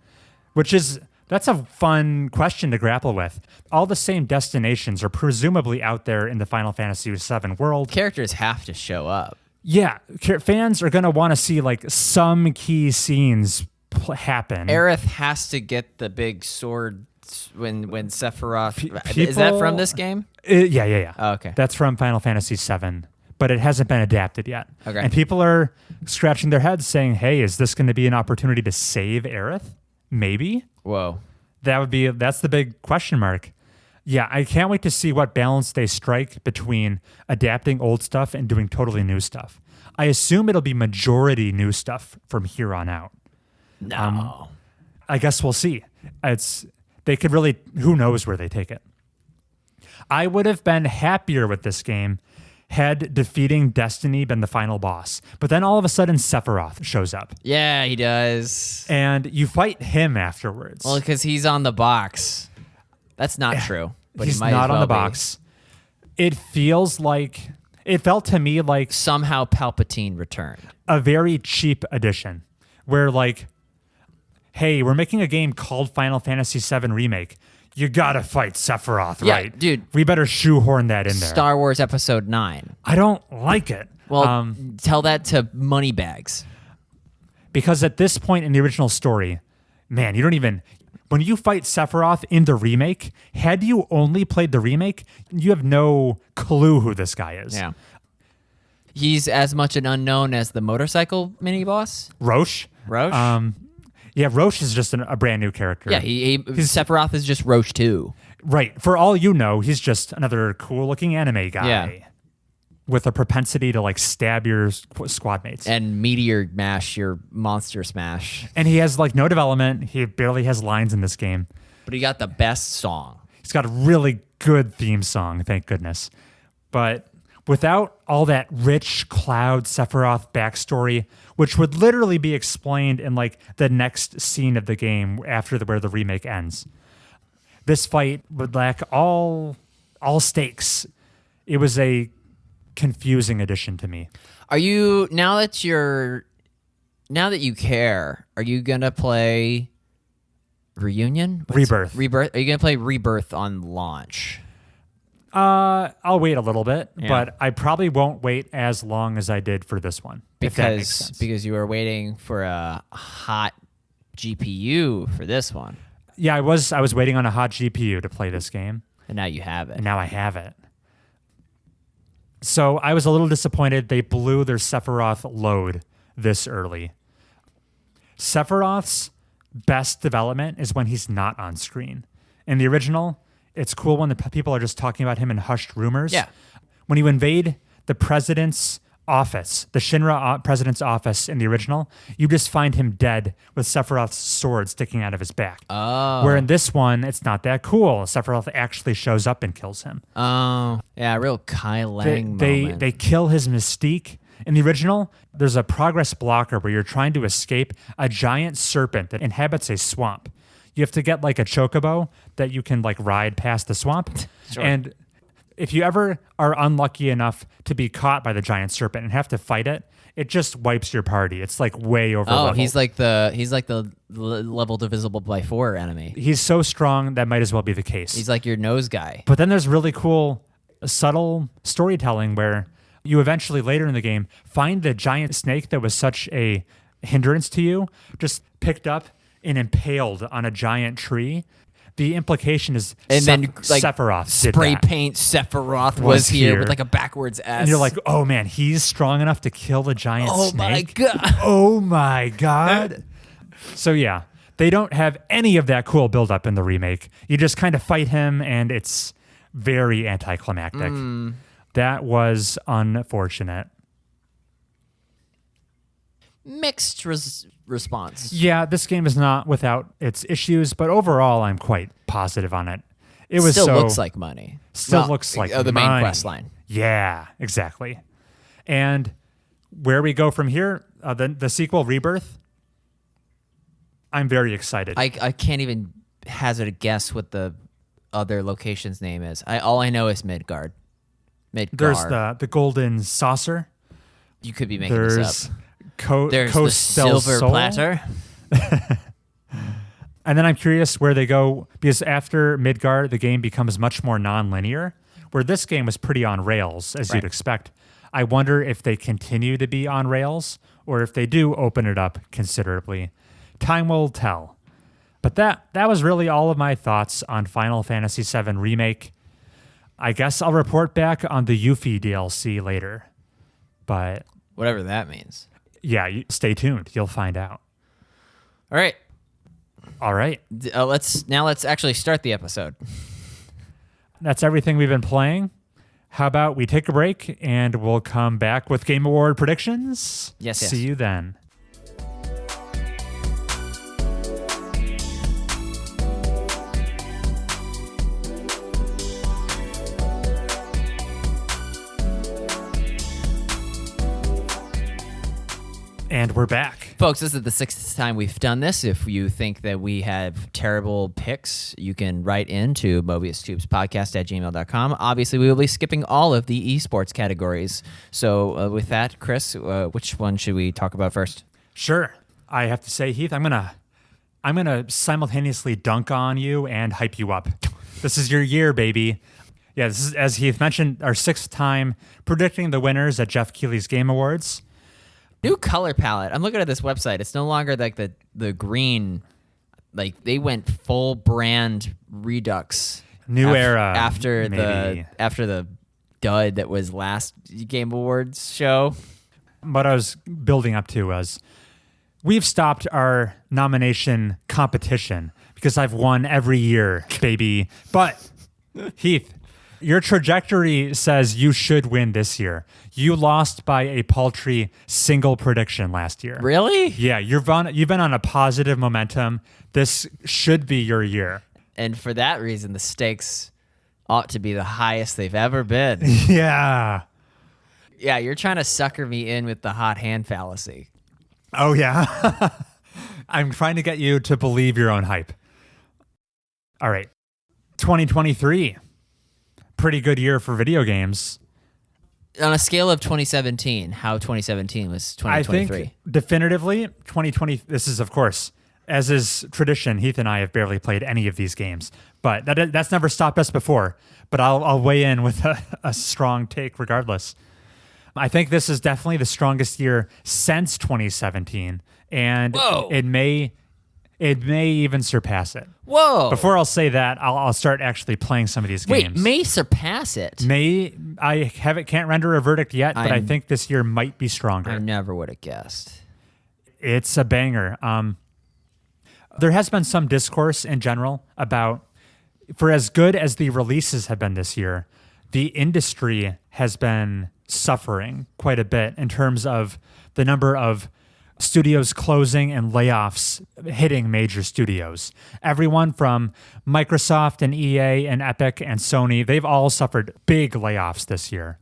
That's a fun question to grapple with. All the same destinations are presumably out there in the Final Fantasy VII world. Characters have to show up. Yeah, fans are going to want to see like some key scenes happen. Aerith has to get the big sword when Sephiroth... Is that from this game? Yeah. Oh, okay. That's from Final Fantasy VII, but it hasn't been adapted yet. Okay. And people are scratching their heads saying, hey, is this going to be an opportunity to save Aerith? Maybe. Whoa. That's the big question mark. Yeah, I can't wait to see what balance they strike between adapting old stuff and doing totally new stuff. I assume it'll be majority new stuff from here on out. No. I guess we'll see. they could really, who knows where they take it. I would have been happier with this game had defeating Destiny been the final boss. But then all of a sudden Sephiroth shows up. Yeah, he does. And you fight him afterwards. Well, because he's on the box. That's not true. But he's he might not as well on the be. box. It felt to me like Somehow Palpatine returned. a very cheap addition where like, hey, we're making a game called Final Fantasy VII Remake. You gotta fight Sephiroth, Yeah, right? dude. We better shoehorn that in there. Star Wars Episode 9. I don't like it. Well, tell that to Moneybags. Because at this point in the original story, man, you don't even... When you fight Sephiroth in the remake, had you only played the remake, you have no clue who this guy is. Yeah. He's as much an unknown as the motorcycle mini boss. Roche? Roche? Yeah, Roche is just a brand new character. Yeah, Sephiroth is just Roche too. Right. For all you know, he's just another cool-looking anime guy. Yeah. With a propensity to like stab your squad mates. And meteor mash your monster smash. And he has like no development. He barely has lines in this game. But he got the best song. He's got a really good theme song, thank goodness. But without all that rich Cloud Sephiroth backstory, which would literally be explained in like the next scene of the game after where the remake ends, this fight would lack all stakes. It was a confusing addition to me. Are you now that you care, are you gonna play Reunion? Rebirth. Rebirth. Are you gonna play Rebirth on launch? I'll wait a little bit, Yeah. but I probably won't wait as long as I did for this one. If that makes sense. Because you were waiting for a hot GPU for this one. Yeah, I was waiting on a hot GPU to play this game, And now you have it. and now I have it. So I was a little disappointed they blew their Sephiroth load this early. Sephiroth's best development is when he's not on screen. In the original, it's cool when the people are just talking about him in hushed rumors. Yeah. When you invade the president's office, the Shinra president's office in the original, you just find him dead with Sephiroth's sword sticking out of his back. Oh. Where in this one, it's not that cool. Sephiroth actually shows up and kills him. Oh. Yeah, real Kai Lang moment. They kill his mystique. In the original, there's a progress blocker where you're trying to escape a giant serpent that inhabits a swamp. You have to get like a chocobo that you can like ride past the swamp. Sure. And if you ever are unlucky enough to be caught by the giant serpent and have to fight it, it just wipes your party. It's like way over Oh, leveled. he's like the level divisible by 4 enemy. He's so strong that might as well be the case. He's like your nose guy. But then there's really cool, subtle storytelling where you eventually later in the game find the giant snake that was such a hindrance to you, just picked up and impaled on a giant tree. The implication is And then like Sephiroth did spray that. paint Sephiroth was here here. with like a backwards S. And you're like, oh man, he's strong enough to kill the giant oh snake. my god. Oh my god. So yeah, they don't have any of that cool buildup in the remake. You just kind of fight him and it's very anticlimactic. That was unfortunate. Mixed response. Yeah, this game is not without its issues, but overall I'm quite positive on it. It was Still so, looks like money. still Well, looks like the main money. quest line. Yeah, exactly. And where we go from here, the sequel, Rebirth, I'm very excited. I can't even hazard a guess what the other location's name is. All I know is Midgard. There's the golden saucer. You could be making There's this up. There's the Coast del silver Sol. platter. And then I'm curious where they go, because after Midgard, the game becomes much more non-linear, where this game was pretty on rails, as you'd Right. expect. I wonder if they continue to be on rails, or if they do open it up considerably. Time will tell. But that was really all of my thoughts on Final Fantasy VII Remake. I guess I'll report back on the Yuffie DLC later. But Whatever that means. yeah, stay tuned. You'll find out. All right. All right. Let's actually start the episode. That's everything we've been playing. How about we take a break and we'll come back with Game Award predictions? Yes. See you then. And we're back. Folks, this is the 6th time we've done this. If you think that we have terrible picks, you can write into MobiusTubespodcast@gmail.com. Obviously, we will be skipping all of the esports categories. So with that, Chris, which one should we talk about first? Sure. I have to say, Heath, I'm gonna simultaneously dunk on you and hype you up. This is your year, baby. Yeah, this is, as Heath mentioned, our 6th time predicting the winners at Jeff Keighley's Game Awards. New color palette. I'm looking at this website. It's no longer like the green. Like they went full brand redux. New era after maybe. the dud that was last Game Awards show. What I was building up to was we've stopped our nomination competition because I've won every year, baby. But Heath, your trajectory says you should win this year. You lost by a paltry single prediction last year. Really? Yeah, you've been on a positive momentum. This should be your year. And for that reason, the stakes ought to be the highest they've ever been. Yeah. Yeah, you're trying to sucker me in with the hot hand fallacy. Oh, yeah. I'm trying to get you to believe your own hype. All right. 2023. Pretty good year for video games. On a scale of 2017, how 2017 was 2023? I think definitively 2020. This is, of course, as is tradition, Heath and I have barely played any of these games, but that's never stopped us before. But I'll weigh in with a strong take regardless. I think this is definitely the strongest year since 2017, and Whoa. it may even surpass it. Whoa! Before I'll say that, I'll start actually playing some of these games. Wait, may surpass it? Can't render a verdict yet, but I think this year might be stronger. I never would have guessed. It's a banger. There has been some discourse in general about, for as good as the releases have been this year, the industry has been suffering quite a bit in terms of the number of studios closing and layoffs hitting major studios. Everyone from Microsoft and EA and Epic and Sony, they've all suffered big layoffs this year.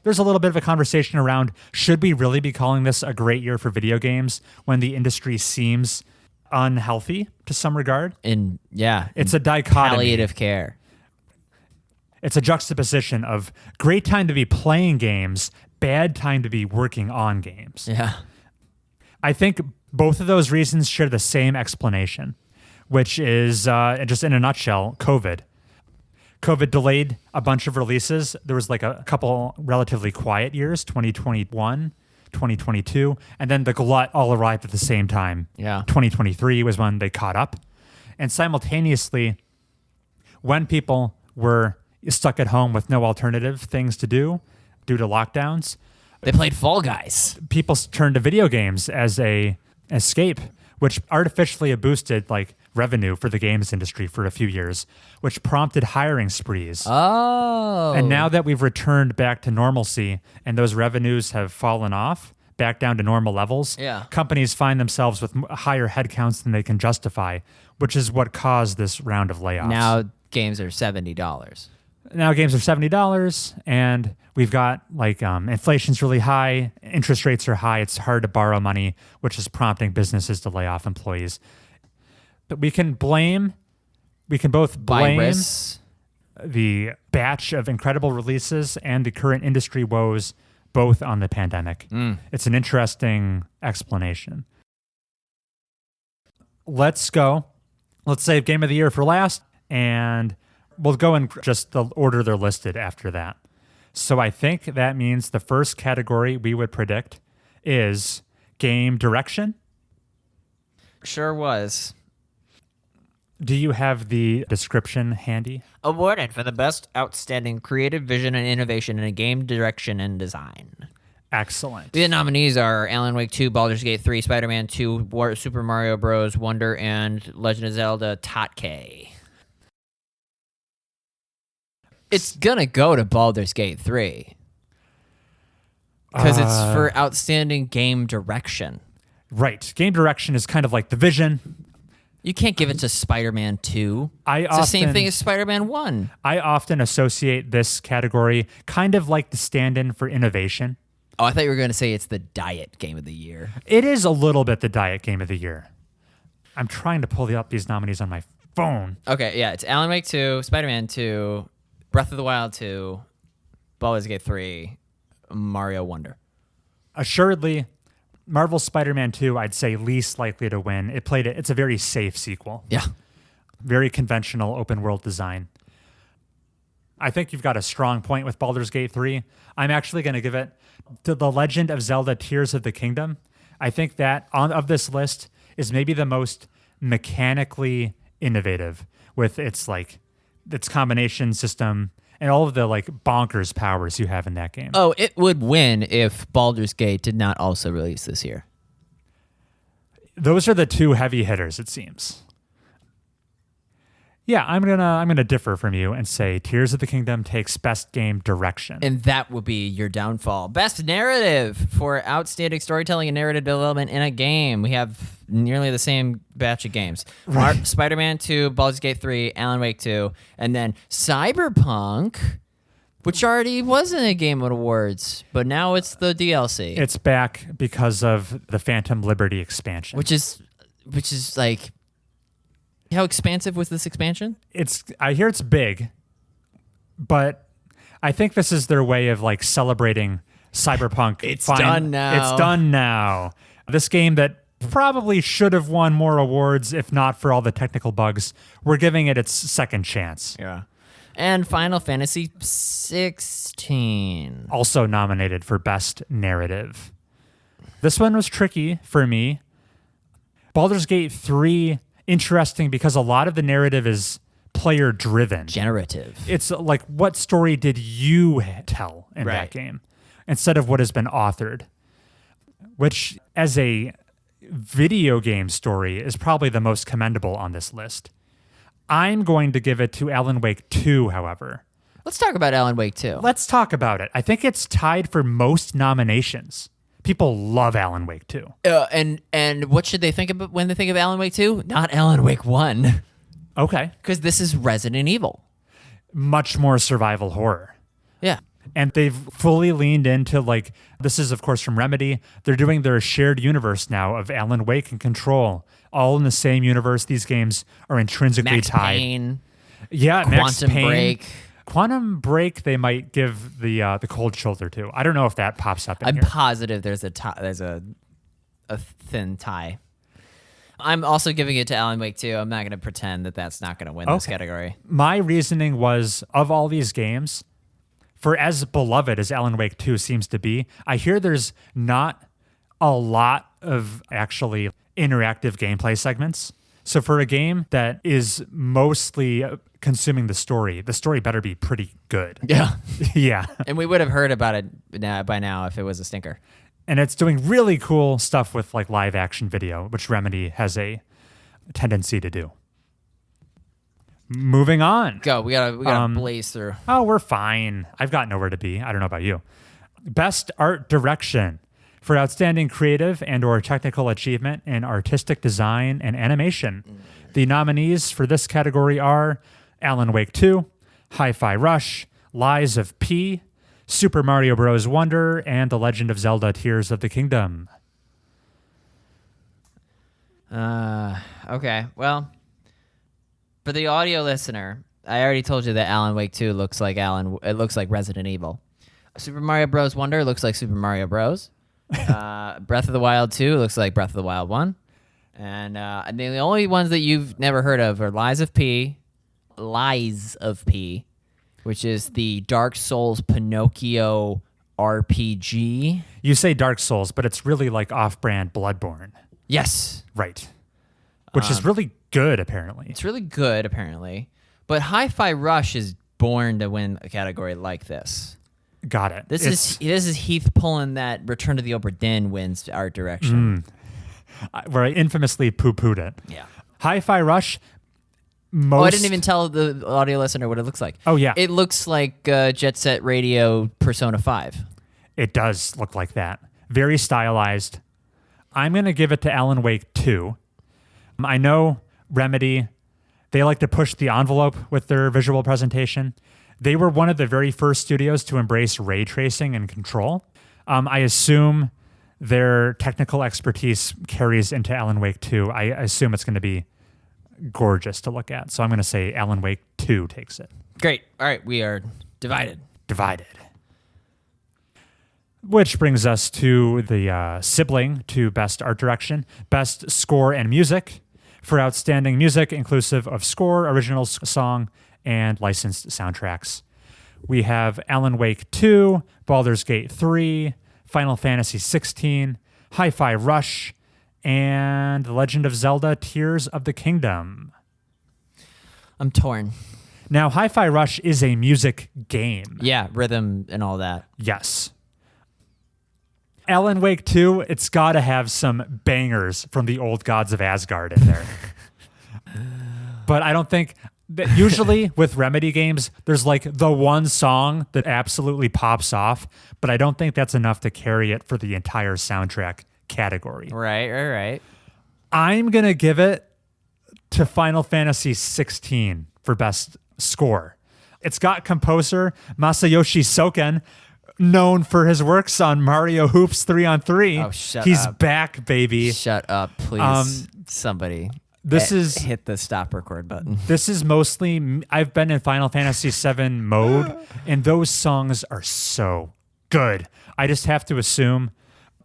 There's a little bit of a conversation around, should we really be calling this a great year for video games when the industry seems unhealthy to some regard? It's a dichotomy. Palliative care. It's a juxtaposition of great time to be playing games, bad time to be working on games. Yeah. I think both of those reasons share the same explanation, which is, just in a nutshell, COVID. COVID delayed a bunch of releases. There was like a couple relatively quiet years, 2021, 2022, and then the glut all arrived at the same time. Yeah. 2023 was when they caught up. And simultaneously, when people were stuck at home with no alternative things to do due to lockdowns, They played Fall Guys. people turned to video games as a escape, which artificially boosted like revenue for the games industry for a few years, which prompted hiring sprees. Oh. And now that we've returned back to normalcy and those revenues have fallen off back down to normal levels, Yeah. companies find themselves with higher headcounts than they can justify, which is what caused this round of layoffs. Now games are $70. Now games are $70, and we've got like inflation's really high, interest rates are high. It's hard to borrow money, which is prompting businesses to lay off employees. But we can both blame Virus. the batch of incredible releases and the current industry woes both on the pandemic. It's an interesting explanation. Let's go. Let's save Game of the Year for last, and we'll go in just the order they're listed after that. So I think that means the first category we would predict is game direction. Sure was. Do you have the description handy? Awarded for the best outstanding creative vision and innovation in a game direction and design. Excellent. The nominees are Alan Wake 2, Baldur's Gate 3, Spider-Man 2, Super Mario Bros. Wonder, and Legend of Zelda Tatke. It's gonna go to Baldur's Gate 3. Because it's for outstanding game direction. Right. Game direction is kind of like the vision. You can't give it to Spider-Man 2. It's the same thing as Spider-Man 1. I often associate this category kind of like the stand-in for innovation. Oh, I thought you were going to say it's the diet game of the year. It is a little bit the diet game of the year. I'm trying to pull up these nominees on my phone. Okay, yeah, it's Alan Wake 2, Spider-Man 2, Breath of the Wild 2, Baldur's Gate 3, Mario Wonder. Assuredly, Marvel's Spider-Man 2, I'd say least likely to win. It's a very safe sequel. Yeah. Very conventional open world design. I think you've got a strong point with Baldur's Gate 3. I'm actually going to give it to The Legend of Zelda Tears of the Kingdom. I think that of this list is maybe the most mechanically innovative with its combination system and all of the bonkers powers you have in that game. Oh, it would win if Baldur's Gate did not also release this year. Those are the two heavy hitters, it seems. Yeah, I'm gonna differ from you and say Tears of the Kingdom takes Best Game Direction. And that will be your downfall. Best Narrative for outstanding storytelling and narrative development in a game. We have nearly the same batch of games. Right. Spider-Man 2, Baldur's Gate 3, Alan Wake 2, and then Cyberpunk, which already was in a Game Awards, but now it's the DLC. It's back because of the Phantom Liberty expansion. Which is like... How expansive was this expansion? I hear it's big, but I think this is their way of celebrating Cyberpunk. It's done now. It's done now. This game that probably should have won more awards if not for all the technical bugs, we're giving it its second chance. Yeah. And Final Fantasy 16. Also nominated for Best Narrative. This one was tricky for me. Baldur's Gate 3, interesting because a lot of the narrative is player driven. Generative. It's like, what story did you tell in that game instead of what has been authored, which as a video game story is probably the most commendable on this list. I'm going to give it to Alan Wake 2, however. Let's talk about Alan Wake 2. Let's talk about it. I think it's tied for most nominations. People love Alan Wake 2. And what should they think about when they think of Alan Wake 2? Not Alan Wake 1. Okay. Because this is Resident Evil. Much more survival horror. Yeah. And they've fully leaned into this is of course from Remedy. They're doing their shared universe now of Alan Wake and Control, all in the same universe. These games are intrinsically Max tied. Payne, Yeah, Max Quantum Payne. Break. Quantum Break, they might give the cold shoulder to. I don't know if that pops up in I'm here. positive there's a thin tie. I'm also giving it to Alan Wake 2. I'm not going to pretend that that's not going to win this category. My reasoning was, of all these games, for as beloved as Alan Wake 2 seems to be, I hear there's not a lot of actually interactive gameplay segments. So for a game that is mostly consuming the story better be pretty good. Yeah. Yeah. And we would have heard about it by now if it was a stinker. And it's doing really cool stuff with live action video, which Remedy has a tendency to do. Moving on. Go. We gotta blaze through. Oh, we're fine. I've got nowhere to be. I don't know about you. Best Art Direction for outstanding creative and or technical achievement in artistic design and animation. The nominees for this category are Alan Wake 2, Hi-Fi Rush, Lies of P, Super Mario Bros. Wonder, and The Legend of Zelda Tears of the Kingdom. Okay. Well, for the audio listener, I already told you that Alan Wake 2 looks like Resident Evil. Super Mario Bros. Wonder looks like Super Mario Bros. Breath of the Wild 2 looks like Breath of the Wild 1. And the only ones that you've never heard of are Lies of P, which is the Dark Souls Pinocchio RPG. You say Dark Souls, but it's really like off-brand Bloodborne. Yes. Right. Which is really good, apparently. It's really good, apparently. But Hi-Fi Rush is born to win a category like this. Got it. This is Heath pulling that Return to the Obra Dinn wins art direction. Where I infamously poo-pooed it. Yeah. Hi-Fi Rush, I didn't even tell the audio listener what it looks like. Oh, yeah. It looks like Jet Set Radio Persona 5. It does look like that. Very stylized. I'm going to give it to Alan Wake 2. I know Remedy, they like to push the envelope with their visual presentation. They were one of the very first studios to embrace ray tracing and Control. I assume their technical expertise carries into Alan Wake 2. I assume it's going to be gorgeous to look at. So I'm going to say Alan Wake 2 takes it. Great. All right, we are divided. Divided. Which brings us to the sibling to Best Art Direction, Best Score and Music. For Outstanding Music, inclusive of score, original song, and licensed soundtracks. We have Alan Wake 2, Baldur's Gate 3, Final Fantasy 16, Hi-Fi Rush, and The Legend of Zelda Tears of the Kingdom. I'm torn. Now, Hi-Fi Rush is a music game. Yeah, rhythm and all that. Yes. Alan Wake 2, it's got to have some bangers from the old gods of Asgard in there. But I don't think that usually with Remedy games, there's like the one song that absolutely pops off, but I don't think that's enough to carry it for the entire soundtrack category. Right. I'm going to give it to Final Fantasy 16 for best score. It's got composer Masayoshi Soken, known for his works on Mario Hoops 3-on-3. Oh, shut He's up. back, baby. Shut up, please. Somebody. Hit the stop record button. This is mostly, I've been in Final Fantasy VII mode, and those songs are so good. I just have to assume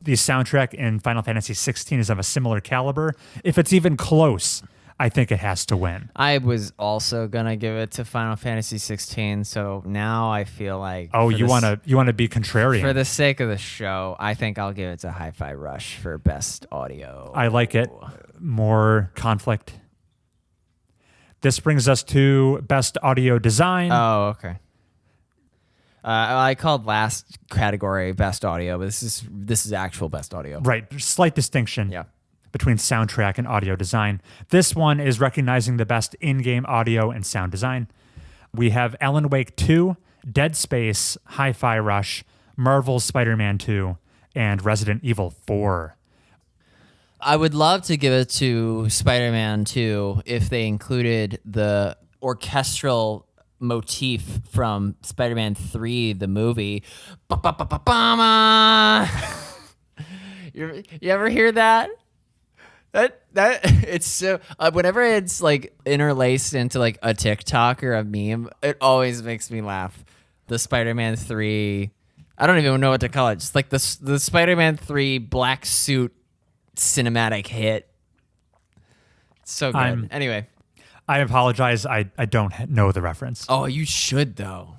the soundtrack in Final Fantasy 16 is of a similar caliber. If it's even close, I think it has to win. I was also gonna give it to Final Fantasy 16, so now I feel like You want to be contrarian. For the sake of the show, I think I'll give it to Hi-Fi Rush for best audio. I like it. More conflict. This brings us to best audio design. Oh, okay. I called last category best audio, but this is actual best audio. Right. Slight distinction. Yeah. Between soundtrack and audio design. This one is recognizing the best in-game audio and sound design. We have Alan Wake 2, Dead Space, Hi-Fi Rush, Marvel's Spider-Man 2, and Resident Evil 4. I would love to give it to Spider-Man 2 if they included the orchestral motif from Spider-Man 3, the movie. Ba-ba-ba-ba-ba-ma. You ever hear that? That it's so whenever it's like interlaced into like a TikTok or a meme, it always makes me laugh. The Spider-Man 3, I don't even know what to call it. Just like the Spider-Man 3 black suit cinematic hit. It's so good. Anyway, I apologize. I don't know the reference. Oh, you should though.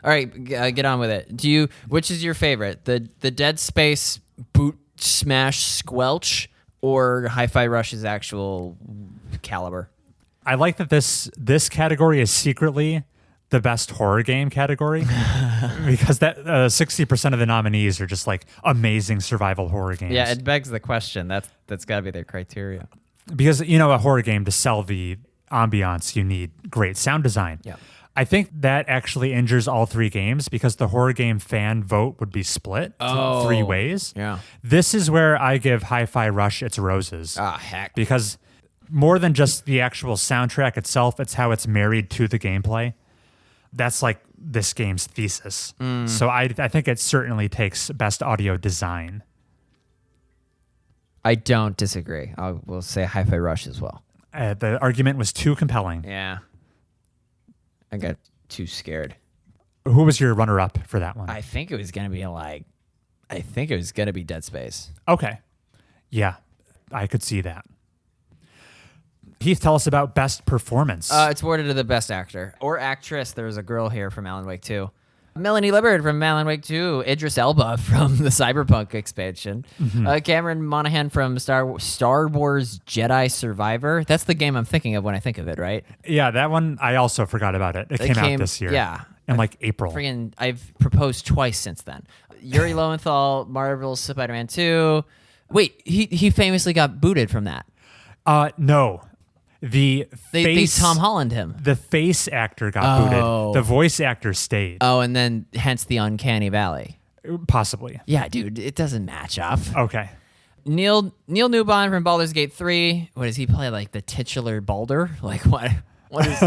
All right, get on with it. Which is your favorite? The Dead Space boot smash squelch or Hi-Fi Rush's actual caliber? I like that this category is secretly the best horror game category because that 60% of the nominees are just like amazing survival horror games. Yeah, it begs the question. That's got to be their criteria. Because, a horror game, to sell the ambiance, you need great sound design. Yeah. I think that actually injures all three games because the horror game fan vote would be split three ways. Yeah. This is where I give Hi-Fi Rush its roses. Ah, heck. Because more than just the actual soundtrack itself, it's how it's married to the gameplay. That's like this game's thesis. So I think it certainly takes best audio design. I don't disagree. I will say Hi-Fi Rush as well. The argument was too compelling. Yeah. I got too scared. Who was your runner-up for that one? I think it was going to be Dead Space. Okay. Yeah, I could see that. Heath, tell us about best performance. It's awarded to the best actor or actress. There was a girl here from Alan Wake 2. Melanie Libbard from Alan Wake 2. Idris Elba from the Cyberpunk expansion. Cameron Monaghan from Star Wars Jedi Survivor. That's the game I'm thinking of when I think of it, right? Yeah, that one, I also forgot about it. It came out this year. Yeah. In like April. I've proposed twice since then. Yuri Lowenthal, Marvel's Spider-Man 2. Wait, he famously got booted from that. No. They Tom Holland him. The face actor got booted. The voice actor stayed. Oh, and then hence the Uncanny Valley. Possibly. Yeah, dude, it doesn't match up. Okay. Neil Newbon from Baldur's Gate 3. What does he play? Like the titular Baldur? Like what? What is?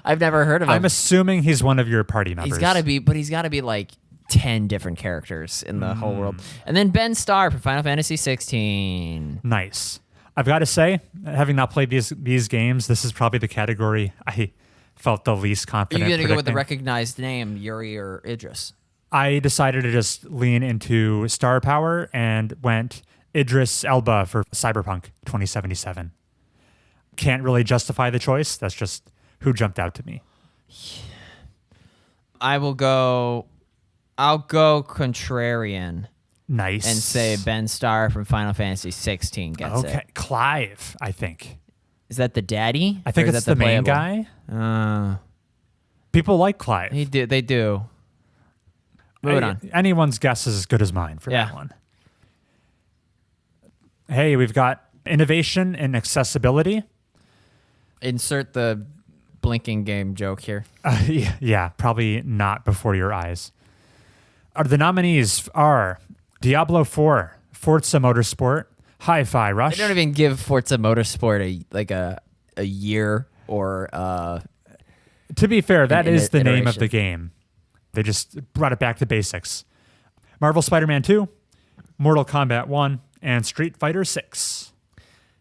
I've never heard of him. I'm assuming he's one of your party members. He's got to be, but he's got to be like 10 different characters in the whole world. And then Ben Starr from Final Fantasy 16. Nice. I've got to say, having not played these games, this is probably the category I felt the least Are confident you going to go with the predicting. recognized name, Yuri or Idris? I decided to just lean into star power and went Idris Elba for Cyberpunk 2077. Can't really justify the choice. That's just who jumped out to me. I'll go contrarian Nice. and say Ben Starr from Final Fantasy 16 gets Okay, it. Clive, I think. Is that the daddy? I think Or is it's that the main playable? guy. People like Clive. They do. Moving on. Anyone's guess is as good as mine for Yeah. that one. Hey, we've got innovation and accessibility. Insert the blinking game joke here. Yeah, probably not before your eyes. The nominees are Diablo 4, Forza Motorsport, Hi-Fi Rush. They don't even give Forza Motorsport a year or To be fair, that an is the name of iteration. the game. They just brought it back to basics. Marvel Spider-Man 2, Mortal Kombat 1, and Street Fighter 6.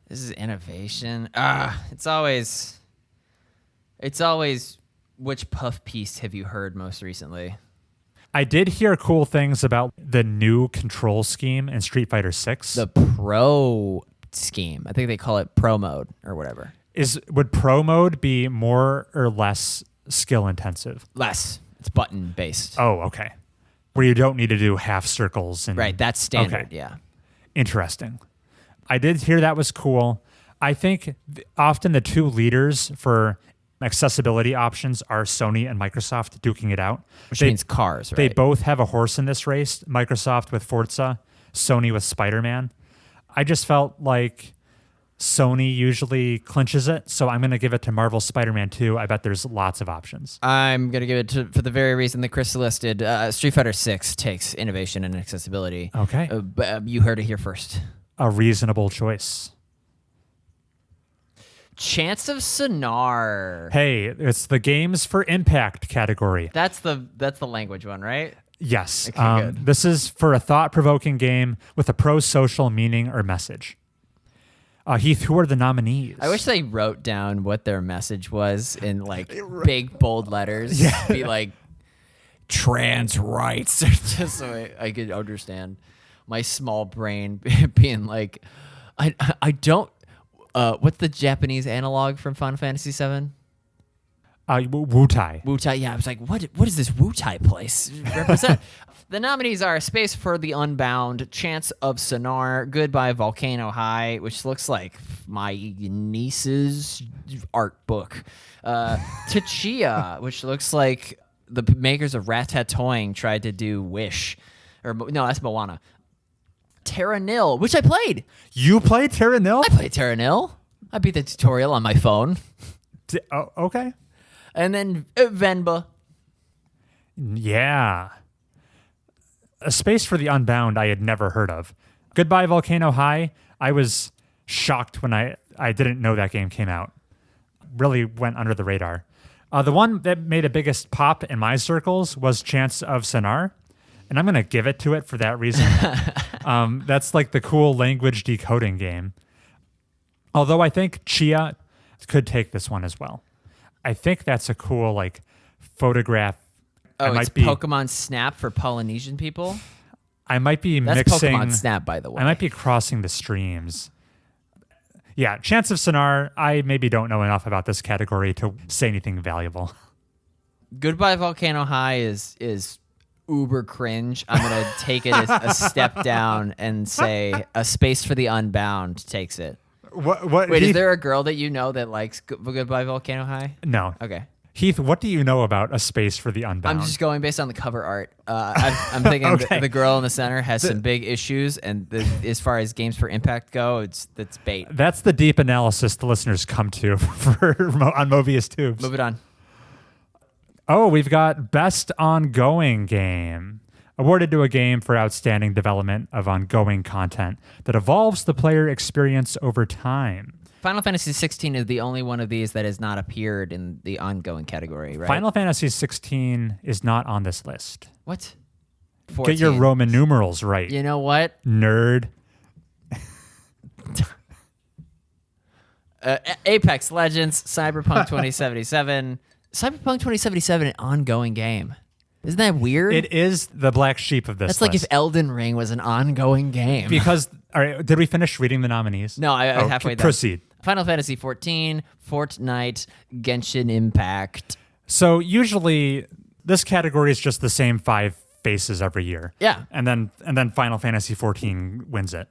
this is innovation. It's always which puff piece have you heard most recently? I did hear cool things about the new control scheme in Street Fighter 6. The pro scheme. I think they call it pro mode or whatever. Would pro mode be more or less skill intensive? Less. It's button based. Oh, okay. Where you don't need to do half circles and Right, that's standard, Okay. yeah. Interesting. I did hear that was cool. I think often the two leaders for accessibility options are Sony and Microsoft duking it out. Which means cars, right? They both have a horse in this race. Microsoft with Forza, Sony with Spider-Man. I just felt like Sony usually clinches it, so I'm going to give it to Marvel Spider-Man 2. I bet there's lots of options. I'm going to give it for the very reason that Chris listed. Street Fighter 6 takes innovation and accessibility. Okay. You heard it here first. A reasonable choice. Chance of Sonar. Hey, it's the games for impact category. That's the language one, right? Yes. Okay, good. This is for a thought-provoking game with a pro-social meaning or message. Heath, who are the nominees? I wish they wrote down what their message was in like big bold letters. Yeah. Be like trans rights, just so I could understand. My small brain being like, I don't. What's the Japanese analog from Final Fantasy VII? Wutai. Wutai. Yeah, I was like, what is this Wutai place represent? The nominees are Space for the Unbound, Chance of Sonar, Goodbye Volcano High, which looks like my niece's art book, Tachia, which looks like the makers of Ratatouille tried to do Wish. Or no, that's Moana. Terra Nil, which I played. You played Terra Nil? I played Terra Nil. I beat the tutorial on my phone. Okay. And then Venba. Yeah. A Space for the Unbound I had never heard of. Goodbye Volcano High, I was shocked when I didn't know that game came out. Really went under the radar. The one that made a biggest pop in my circles was Chance of Sonar, and I'm going to give it to it for that reason. That's like the cool language decoding game. Although I think Chia could take this one as well. I think that's a cool like photograph. Oh, it's Pokemon Snap for Polynesian people? I might be That's mixing. Pokemon Snap, by the way. I might be crossing the streams. Yeah, Chance of Sonar, I maybe don't know enough about this category to say anything valuable. Goodbye Volcano High is uber cringe. I'm going to take it as a step down and say A Space for the Unbound takes it. What? Wait, Heath, is there a girl that you know that likes Goodbye Volcano High? No. Okay. Heath, what do you know about A Space for the Unbound? I'm just going based on the cover art. I'm thinking Okay. the girl in the center has some big issues, and as far as games for impact go, that's bait. That's the deep analysis the listeners come to on Mobius Tubes. Move it on. Oh, we've got Best Ongoing Game. Awarded to a game for outstanding development of ongoing content that evolves the player experience over time. Final Fantasy 16 is the only one of these that has not appeared in the ongoing category, right? Final Fantasy 16 is not on this list. What? 14. Get your Roman numerals right. You know what? Nerd. Apex Legends, Cyberpunk 2077. Cyberpunk 2077, an ongoing game. Isn't that weird? It is the black sheep of this That's like if list. Elden Ring was an ongoing game. Because, all right, did we finish reading the nominees? No, I halfway there. Proceed. Final Fantasy 14, Fortnite, Genshin Impact. So usually this category is just the same 5 faces every year. Yeah. And then Final Fantasy 14 wins it.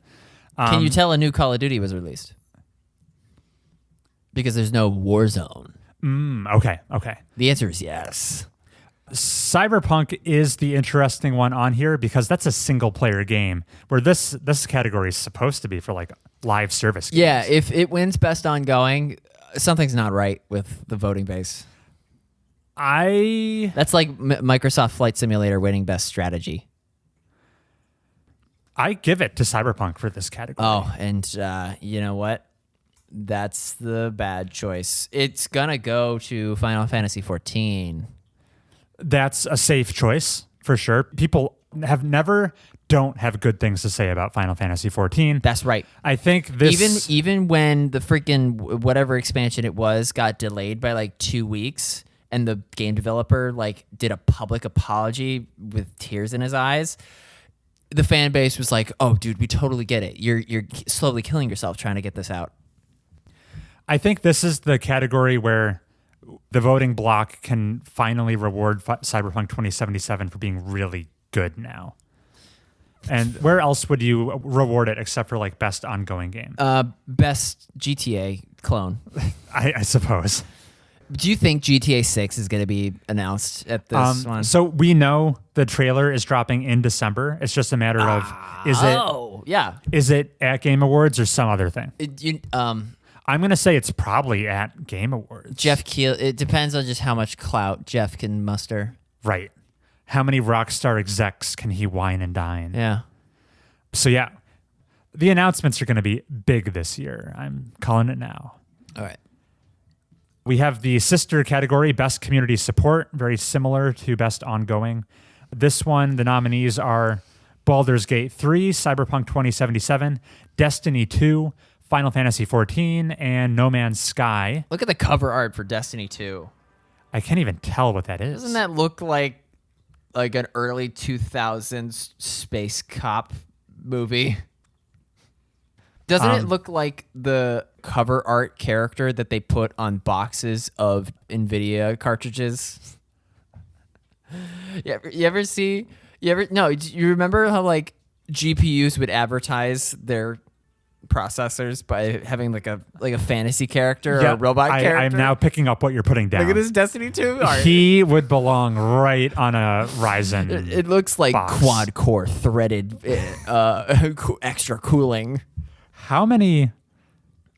Can you tell a new Call of Duty was released? Because there's no Warzone. Okay. The answer is yes. Cyberpunk is the interesting one on here because that's a single player game where this category is supposed to be for like live service games. Yeah, if it wins best ongoing, something's not right with the voting base. That's like Microsoft Flight Simulator winning best strategy. I give it to Cyberpunk for this category. Oh, and you know what? That's the bad choice. It's gonna go to Final Fantasy 14. That's a safe choice for sure. People don't have good things to say about Final Fantasy 14. That's right. I think this even when the freaking whatever expansion it was got delayed by like 2 weeks, and the game developer like did a public apology with tears in his eyes, the fan base was like, "Oh, dude, we totally get it. You're slowly killing yourself trying to get this out." I think this is the category where the voting block can finally reward Cyberpunk 2077 for being really good now. And where else would you reward it except for like best ongoing game? Best GTA clone. I suppose. Do you think GTA 6 is going to be announced at this one? So we know the trailer is dropping in December. It's just a matter of is it at Game Awards or some other thing? I'm going to say it's probably at Game Awards. Jeff Keel. It depends on just how much clout Jeff can muster. Right. How many Rockstar execs can he wine and dine? Yeah. So yeah, the announcements are going to be big this year. I'm calling it now. All right. We have the sister category, Best Community Support, very similar to Best Ongoing. This one, the nominees are Baldur's Gate 3, Cyberpunk 2077, Destiny 2, Final Fantasy 14, and No Man's Sky. Look at the cover art for Destiny 2. I can't even tell what that is. Doesn't that look like an early 2000s space cop movie? Doesn't it look like the cover art character that they put on boxes of NVIDIA cartridges? You remember how like GPUs would advertise their processors by having like a fantasy character or a robot character? I'm now picking up what you're putting down. Look at this Destiny 2 art. He would belong right on a Ryzen. It looks like box. quad core threaded extra cooling. How many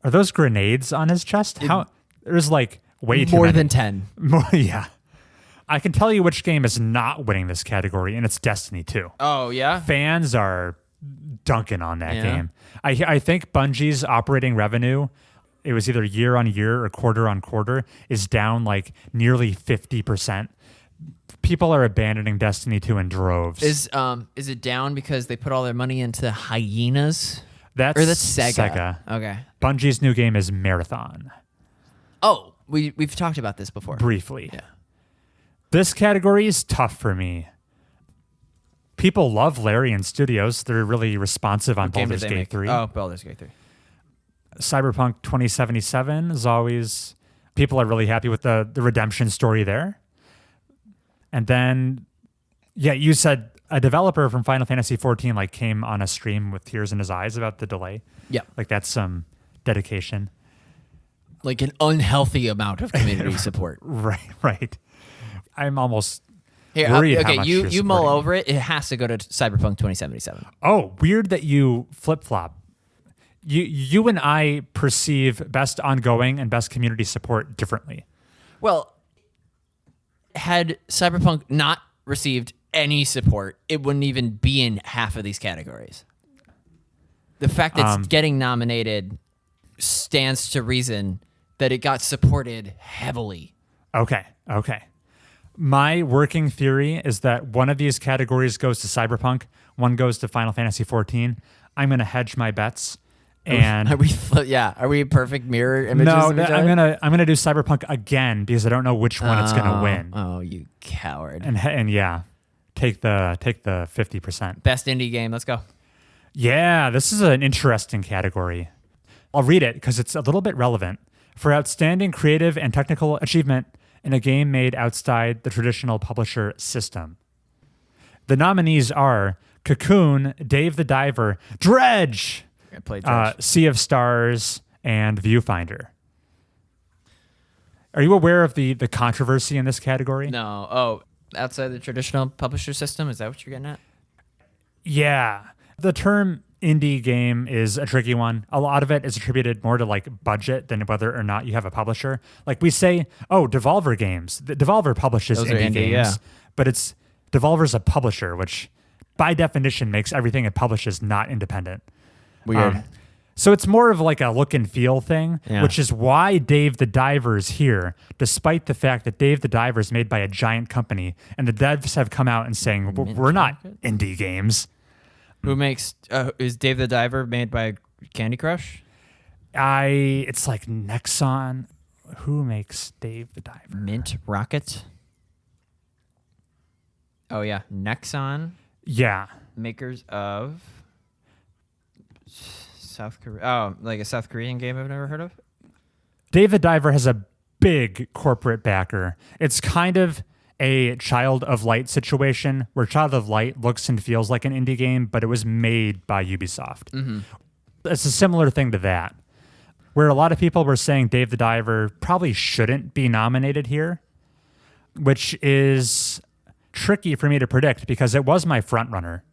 are those grenades on his chest? There's like way too more many. than 10. Yeah. I can tell you which game is not winning this category, and it's Destiny 2. Oh, yeah? Fans are dunking on that Yeah. game. I think Bungie's operating revenue, it was either year on year or quarter on quarter, is down like nearly 50%. People are abandoning Destiny 2 in droves. Is it down because they put all their money into hyenas? That's Sega. Okay. Bungie's new game is Marathon. Oh, we've talked about this before. Briefly. Yeah. This category is tough for me. People love Larian Studios. They're really responsive on Baldur's Gate 3. Oh, Baldur's Gate 3. Cyberpunk 2077 is always... People are really happy with the redemption story there. And then, yeah, you said a developer from Final Fantasy 14 like came on a stream with tears in his eyes about the delay. Yeah. Like that's some dedication. Like an unhealthy amount of community support. Right. I'm almost Here, worried how okay, much you you're mull supporting. over it. It has to go to Cyberpunk 2077. Oh, weird that you flip-flop. You and I perceive best ongoing and best community support differently. Well, had Cyberpunk not received any support, it wouldn't even be in half of these categories. The fact that it's getting nominated stands to reason that it got supported heavily. Okay. My working theory is that one of these categories goes to Cyberpunk, one goes to Final Fantasy 14. I'm going to hedge my bets. And are we perfect mirror images? no, of each I'm other? gonna do Cyberpunk again because I don't know which one it's gonna win. Oh, you coward! And yeah, take the 50%. Best indie game. Let's go. Yeah, this is an interesting category. I'll read it because it's a little bit relevant. For outstanding creative and technical achievement in a game made outside the traditional publisher system. The nominees are Cocoon, Dave the Diver, Dredge, I played Dredge. Sea of Stars, and Viewfinder. Are you aware of the controversy in this category? No. Oh, outside the traditional publisher system? Is that what you're getting at? Yeah. The term indie game is a tricky one. A lot of it is attributed more to like budget than whether or not you have a publisher. Like we say, oh, Devolver Games. The Devolver publishes Those are indie indie, games, yeah. but it's Devolver's a publisher, which by definition makes everything it publishes not independent. Weird. So it's more of like a look and feel thing, Yeah. which is why Dave the Diver is here, despite the fact that Dave the Diver is made by a giant company, and the devs have come out and saying, we're not indie games. Who makes? Is Dave the Diver made by Candy Crush? It's like Nexon. Who makes Dave the Diver? Mint Rocket. Oh yeah, Nexon, Yeah. makers of South Korea. Oh, like a South Korean game I've never heard of. Dave the Diver has a big corporate backer. It's kind of a Child of Light situation where Child of Light looks and feels like an indie game, but it was made by Ubisoft. Mm-hmm. It's a similar thing to that, where a lot of people were saying Dave the Diver probably shouldn't be nominated here, which is tricky for me to predict because it was my front runner.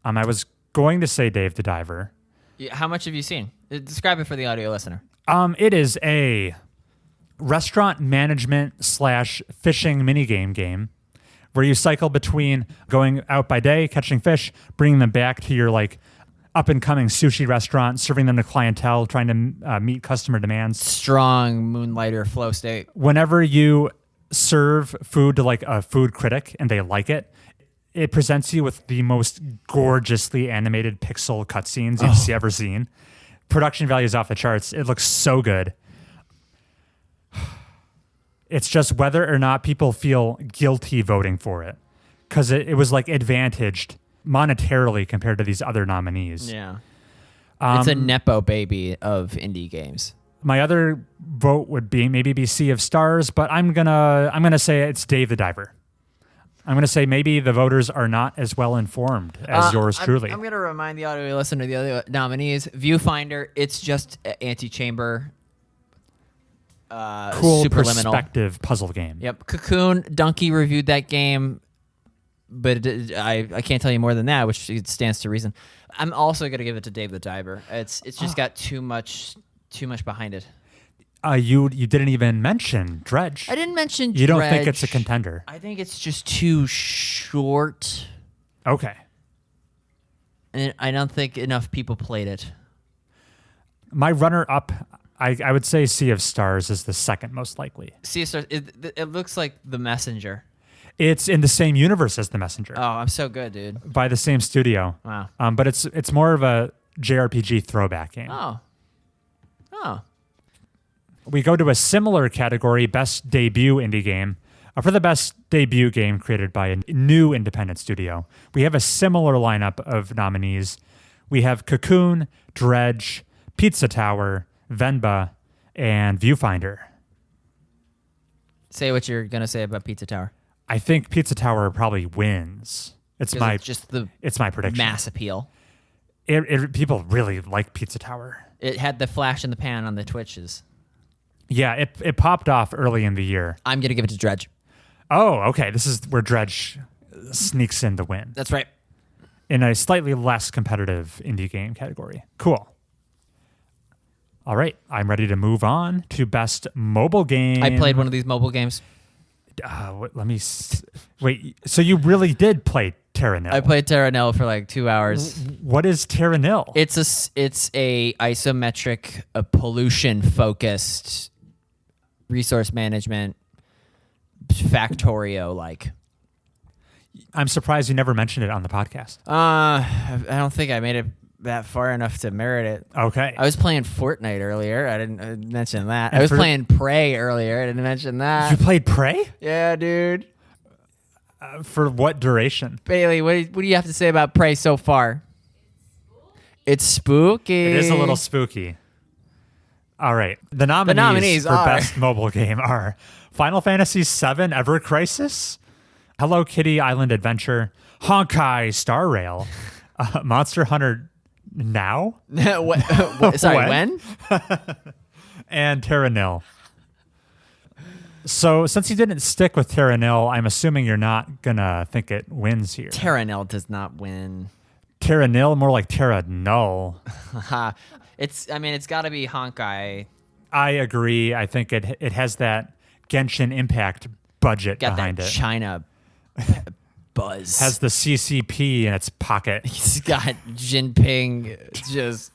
I was going to say Dave the Diver. Yeah, how much have you seen? Describe it for the audio listener. It is a restaurant management / fishing minigame game where you cycle between going out by day, catching fish, bringing them back to your like up and coming sushi restaurant, serving them to clientele, trying to meet customer demands. Strong moonlighter flow state. Whenever you serve food to like a food critic and they like it, it presents you with the most gorgeously animated pixel cutscenes you've ever seen. Production value is off the charts. It looks so good. It's just whether or not people feel guilty voting for it, because it was like advantaged monetarily compared to these other nominees. Yeah. It's a nepo baby of indie games. My other vote would be maybe Sea of Stars, but I'm gonna say it's Dave the Diver. I'm going to say maybe the voters are not as well informed as yours truly. I'm going to remind the audio listener of the other nominees. Viewfinder, it's just antechamber. Cool superliminal perspective puzzle game. Yep. Cocoon, Donkey reviewed that game, but I can't tell you more than that, which it stands to reason. I'm also going to give it to Dave the Diver. It's just got too much behind it. You didn't even mention Dredge. I didn't mention Dredge. You don't think it's a contender? I think it's just too short. Okay. And I don't think enough people played it. My runner-up, I would say Sea of Stars is the second most likely. Sea of Stars, it looks like The Messenger. It's in the same universe as The Messenger. Oh, I'm so good, dude. By the same studio. Wow. But it's more of a JRPG throwback game. Oh. We go to a similar category, Best Debut Indie Game. For the best debut game created by a new independent studio, we have a similar lineup of nominees. We have Cocoon, Dredge, Pizza Tower, Venba, and Viewfinder. Say what you're going to say about Pizza Tower. I think Pizza Tower probably wins. It's my prediction. Mass appeal. People really like Pizza Tower. It had the flash in the pan on the Twitches. Yeah, it popped off early in the year. I'm going to give it to Dredge. Oh, okay. This is where Dredge sneaks in the win. That's right. In a slightly less competitive indie game category. Cool. All right. I'm ready to move on to best mobile game. I played one of these mobile games. Wait, so you really did play Terra Nil? I played Terra Nil for like 2 hours. What is Terra Nil? It's a isometric, pollution focused resource management Factorio like. I'm surprised you never mentioned it on the podcast. I don't think I made it that far enough to merit it. Okay. I was playing Fortnite earlier. I didn't mention that. And I was for- playing Prey earlier. I didn't mention that. You played Prey? Yeah, dude. For what duration? Bailey, what do you have to say about Prey so far? It's spooky. It is a little spooky. All right. The nominees for are Best Mobile Game are Final Fantasy VII Ever Crisis, Hello Kitty Island Adventure, Honkai Star Rail, Monster Hunter Now, Sorry, when? and Terra Nil. So since you didn't stick with Terra Nil, I'm assuming you're not going to think it wins here. Terra Nil does not win. Terra Nil, more like Terra Null. It's got to be Honkai. I agree. I think it has that Genshin Impact budget Got behind that it. China buzz. Has the CCP in its pocket. He's got Jinping just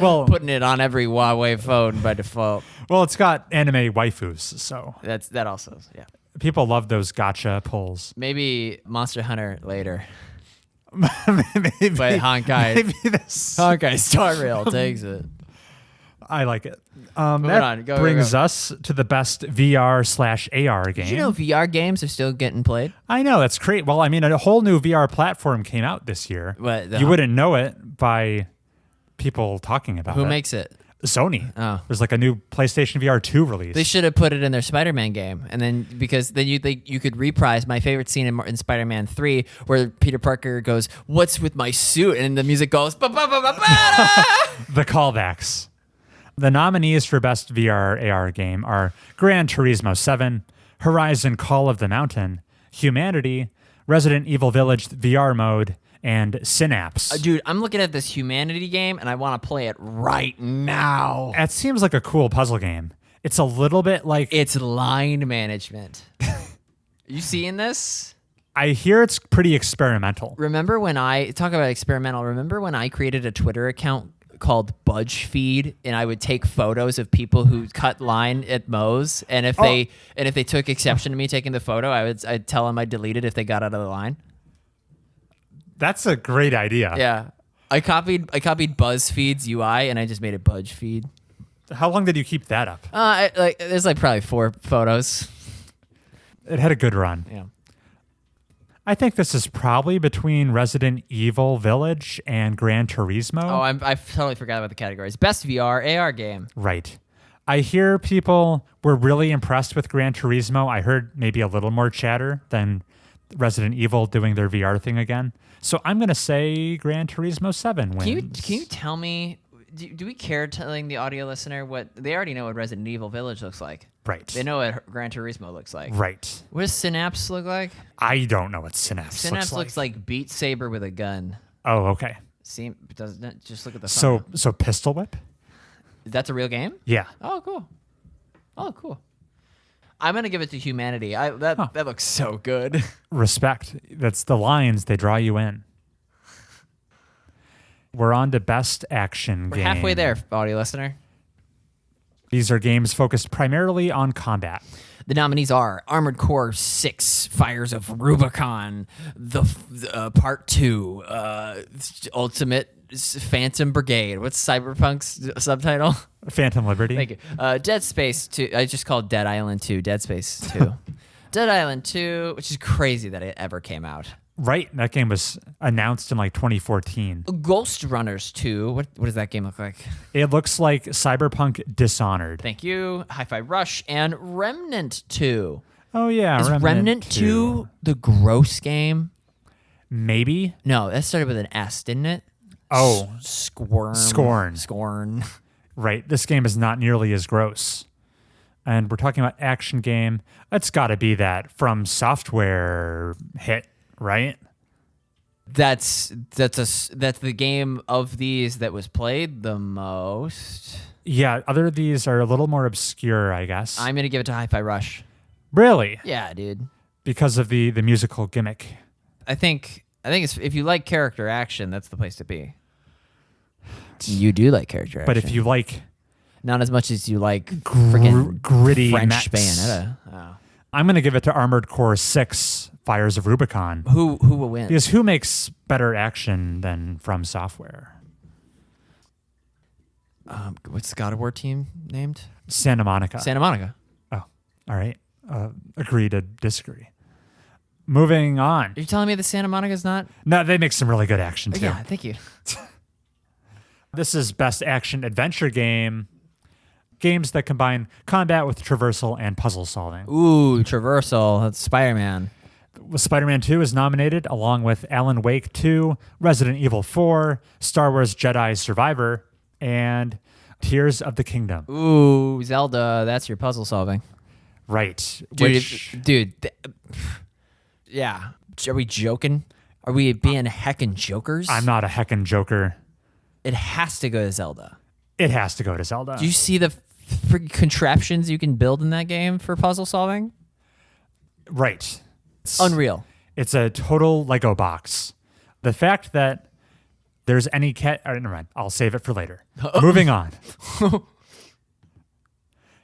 Well, putting it on every Huawei phone by default. well, it's got anime waifus, so That also, yeah. people love those gotcha pulls. Maybe Monster Hunter later. maybe, But Honkai, maybe this. Honkai Star Rail takes it. I like it. Moving That on. Go, brings go. us to the best VR/AR game. Did you know VR games are still getting played? I know, that's great. Well, I mean, a whole new VR platform came out this year. What, You wouldn't know it by people talking about it. Who makes it? Sony. Oh. There's like a new PlayStation VR 2 release. They should have put it in their Spider-Man game, and then because then you could reprise my favorite scene in Spider-Man 3, where Peter Parker goes, "What's with my suit?" and the music goes, "Ba-ba-ba-ba-ba-da!" The callbacks. The nominees for Best VR/AR game are Gran Turismo 7, Horizon Call of the Mountain, Humanity, Resident Evil Village VR mode, and Synapse. Dude, I'm looking at this Humanity game, and I want to play it right now. That seems like a cool puzzle game. It's a little bit like... It's line management. You seeing this? I hear it's pretty experimental. Remember when I talk about experimental? Remember when I created a Twitter account called BudgeFeed, and I would take photos of people who cut line at Moe's, and if they took exception to me taking the photo, I'd tell them I'd delete it if they got out of the line. That's a great idea. Yeah, I copied BuzzFeed's UI and I just made it BudgeFeed. How long did you keep that up? There's like probably 4 photos. It had a good run. Yeah. I think this is probably between Resident Evil Village and Gran Turismo. Oh, I totally forgot about the categories. Best VR AR game. Right. I hear people were really impressed with Gran Turismo. I heard maybe a little more chatter than Resident Evil doing their VR thing again. So I'm going to say Gran Turismo 7 wins. Can you tell me, do we care telling the audio listener what, they already know what Resident Evil Village looks like. Right. They know what Gran Turismo looks like. Right. What does Synapse look like? I don't know what Synapse, Synapse looks like Beat Saber with a gun. Oh, okay. Doesn't it? Just look at the So phone. Pistol Whip? That's a real game? Yeah. Oh, cool. Oh, cool. I'm going to give it to Humanity. That looks so good. Respect. That's the lines. They draw you in. We're on to Best Action We're Game. halfway there, audio listener. These are games focused primarily on combat. The nominees are Armored Core 6, Fires of Rubicon, the Part 2, Ultimate Phantom Brigade. What's Cyberpunk's subtitle? Phantom Liberty. Thank you. Dead Space 2. I just called Dead Island 2. Dead Space 2. Dead Island 2, which is crazy that it ever came out. Right. That game was announced in like 2014. Ghost Runners 2. What does that game look like? It looks like Cyberpunk Dishonored. Thank you. Hi-Fi Rush and Remnant 2. Oh, yeah. Is Remnant 2 the gross game? Maybe. No, that started with an S, didn't it? Oh. Scorn. Scorn. Right. This game is not nearly as gross. And we're talking about action game. It's got to be that From Software hit, right? That's the game of these that was played the most. Yeah, other of these are a little more obscure, I guess. I'm gonna give it to Hi-Fi Rush. Really? Yeah, dude. Because of the musical gimmick. I think it's, if you like character action, that's the place to be. You do like character action. But if you like Not as much as you like freaking gritty French mechs. Bayonetta. Oh. I'm going to give it to Armored Core 6 Fires of Rubicon. Who will win? Because who makes better action than From Software? What's the God of War team named? Santa Monica. Santa Monica. Oh, all right. Agree to disagree. Moving on. Are you telling me that Santa Monica's not? No, they make some really good action too. Yeah, thank you. This is Best Action Adventure Game. Games that combine combat with traversal and puzzle solving. Ooh, traversal. That's Spider-Man. Spider-Man 2 is nominated along with Alan Wake 2, Resident Evil 4, Star Wars Jedi Survivor, and Tears of the Kingdom. Ooh, Zelda. That's your puzzle solving. Right. Dude. Yeah. Are we joking? Are we being heckin' jokers? I'm not a heckin' joker. It has to go to Zelda. It has to go to Zelda. Do you see the freaking contraptions you can build in that game for puzzle solving? Right. Unreal. It's a total Lego box. The fact that there's any never mind. I'll save it for later. Moving on.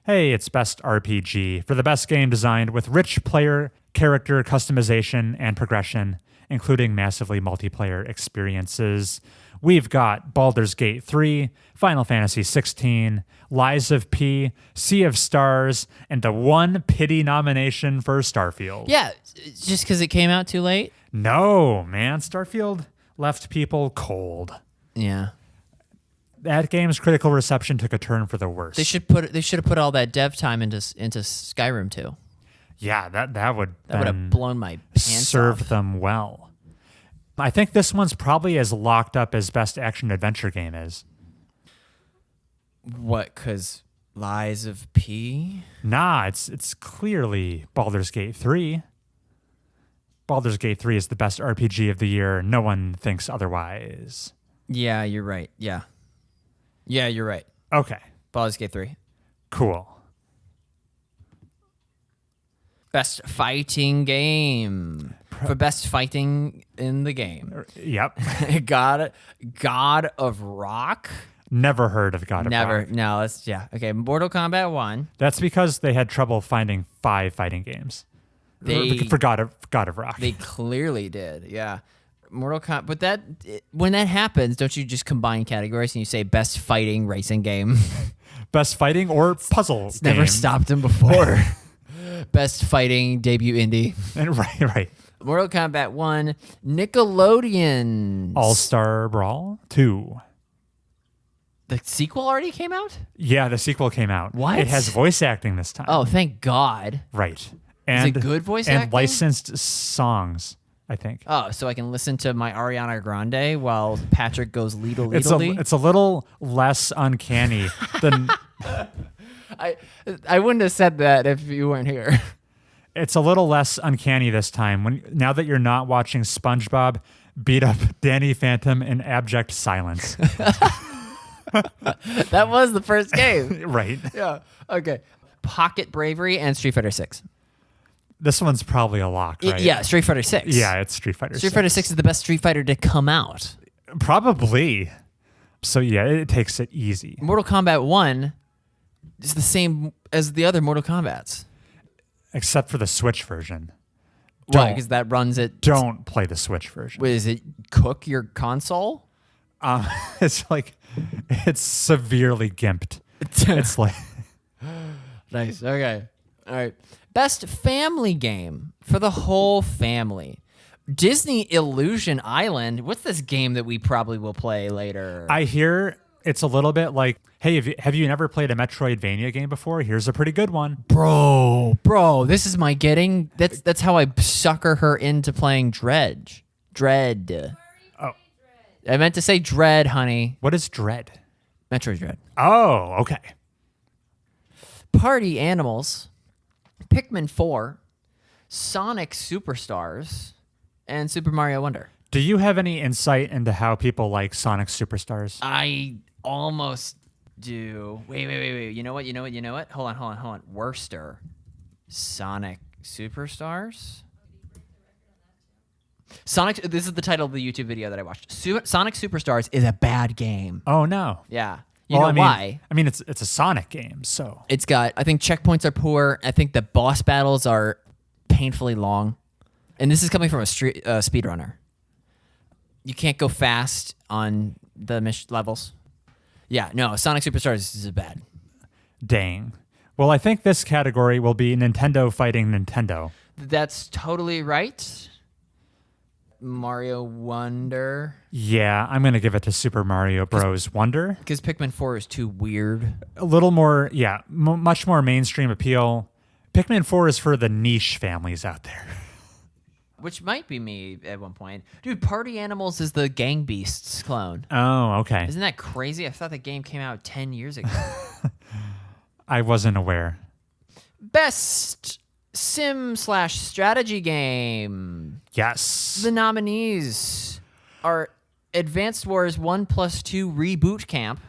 Hey, it's Best RPG for the best game designed with rich player character customization and progression, including massively multiplayer experiences. We've got Baldur's Gate 3, Final Fantasy 16, Lies of P, Sea of Stars, and the one pity nomination for Starfield. Yeah, just because it came out too late? No, man. Starfield left people cold. Yeah. That game's critical reception took a turn for the worse. They should have put all that dev time into Skyrim too. Yeah, that would have blown my pants served off. them well. I think this one's probably as locked up as Best Action Adventure Game is. What? Because Lies of P? Nah, it's clearly Baldur's Gate 3. Baldur's Gate 3 is the best RPG of the year. No one thinks otherwise. Yeah, you're right. Yeah, you're right. Okay, Baldur's Gate 3. cool. Best fighting game. For best fighting in the game. Yep. God of Rock? Never heard of God of Never. Rock. No, okay. Mortal Kombat 1. That's because they had trouble finding 5 fighting games. For God of Rock. They clearly did, yeah. Mortal Kombat, but when that happens, don't you just combine categories and you say best fighting racing game? Best fighting or puzzle game. Never stopped him before. Best fighting debut indie. Right. Mortal Kombat 1, Nickelodeon. All-Star Brawl 2. The sequel already came out? Yeah, the sequel came out. What? It has voice acting this time. Oh, thank God. Right. Is it good voice and acting? licensed songs, I think. Oh, so I can listen to my Ariana Grande while Patrick goes leadle. It's a little less uncanny than... I wouldn't have said that if you weren't here. It's a little less uncanny this time now that you're not watching SpongeBob beat up Danny Phantom in abject silence. That was the first game. Right. Yeah. Okay. Pocket Bravery and Street Fighter 6. This one's probably a lock, right? Yeah, Street Fighter 6. Yeah, it's Street Fighter 6. Street Fighter 6 is the best Street Fighter to come out. Probably. So yeah, it takes it easy. Mortal Kombat 1 is the same as the other Mortal Kombats. Except for the Switch version. Why? Because that runs it. Don't play the Switch version. Wait, is it cook your console? It's like, it's severely gimped. It's like... Nice. Okay. All right. Best family game for the whole family. Disney Illusion Island. What's this game that we probably will play later? I hear it's a little bit like, hey, have you never played a Metroidvania game before? Here's a pretty good one. Bro, this is my getting. That's how I sucker her into playing Dread. Oh. I meant to say Dread, honey. What is Dread? Metroid Dread. Oh, okay. Party Animals, Pikmin 4, Sonic Superstars, and Super Mario Wonder. Do you have any insight into how people like Sonic Superstars? I almost do. Wait. You know what? Hold on. Worcester. Sonic Superstars? This is the title of the YouTube video that I watched. Sonic Superstars is a bad game. Oh, no. Yeah. You know why? I mean, it's a Sonic game, so It's got, I think checkpoints are poor. I think the boss battles are painfully long. And this is coming from a speedrunner. You can't go fast on the levels. Yeah, no, Sonic Superstars is bad. dang. Well, I think this category will be Nintendo fighting Nintendo. That's totally right. Mario Wonder. Yeah, I'm going to give it to Super Mario Bros. Wonder. Because Pikmin 4 is too weird. A little more, yeah, much more mainstream appeal. Pikmin 4 is for the niche families out there. Which might be me at one point. Dude, Party Animals is the Gang Beasts clone. Oh, okay. Isn't that crazy? I thought the game came out 10 years ago. I wasn't aware. Best sim/strategy game. Yes. The nominees are Advanced Wars 1+2 Reboot Camp,